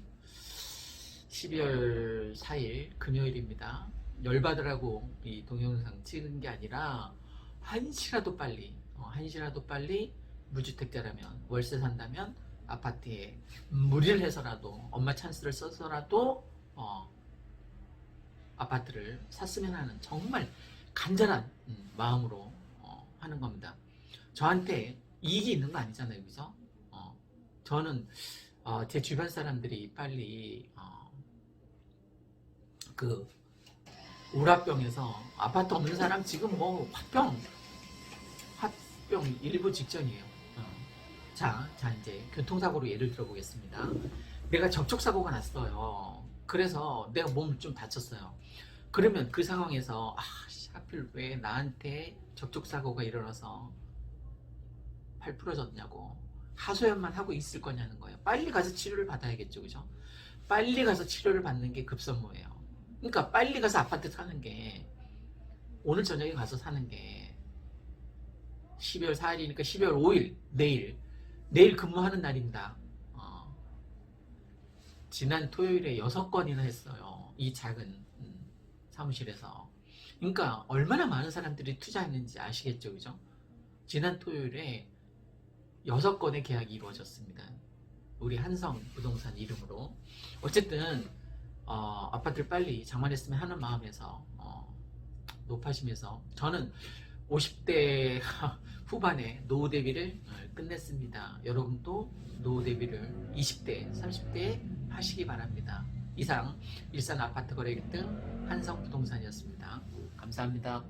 12월 4일 금요일입니다. 열받으라고 이 동영상 찍은 게 아니라 한시라도 빨리 무주택자라면 월세 산다면 아파트에 무리를 해서라도 엄마 찬스를 써서라도 아파트를 샀으면 하는 정말 간절한 마음으로 하는 겁니다. 저한테 이익이 있는 거 아니잖아요. 그죠? 저는 제 주변 사람들이 빨리 그 우라병에서 아파트 없는 사람 지금 뭐 화병 일부 직전이에요. 자 이제 교통사고로 예를 들어보겠습니다. 내가 접촉사고가 났어요. 그래서 내가 몸을 좀 다쳤어요. 그러면 그 상황에서 하필 왜 나한테 접촉사고가 일어나서 팔 부러졌냐고 하소연만 하고 있을 거냐는 거예요. 빨리 가서 치료를 받아야겠죠. 그죠? 빨리 가서 치료를 받는 게 급선무예요. 그러니까 빨리 가서 아파트 사는 게 오늘 저녁에 가서 사는 게 12월 4일이니까 12월 5일 내일 근무하는 날입니다. 지난 토요일에 6건이나 했어요. 이 작은 사무실에서. 그러니까 얼마나 많은 사람들이 투자했는지 아시겠죠. 그죠? 지난 토요일에 6건의 계약이 이루어졌습니다. 우리 한성 부동산 이름으로. 어쨌든 아파트를 빨리 장만했으면 하는 마음에서 높아지면서 저는 50대 후반에 노후 대비를 끝냈습니다. 여러분도 노후 대비를 20대, 30대에 하시기 바랍니다. 이상 일산 아파트 거래 1등 한성 부동산이었습니다. 감사합니다.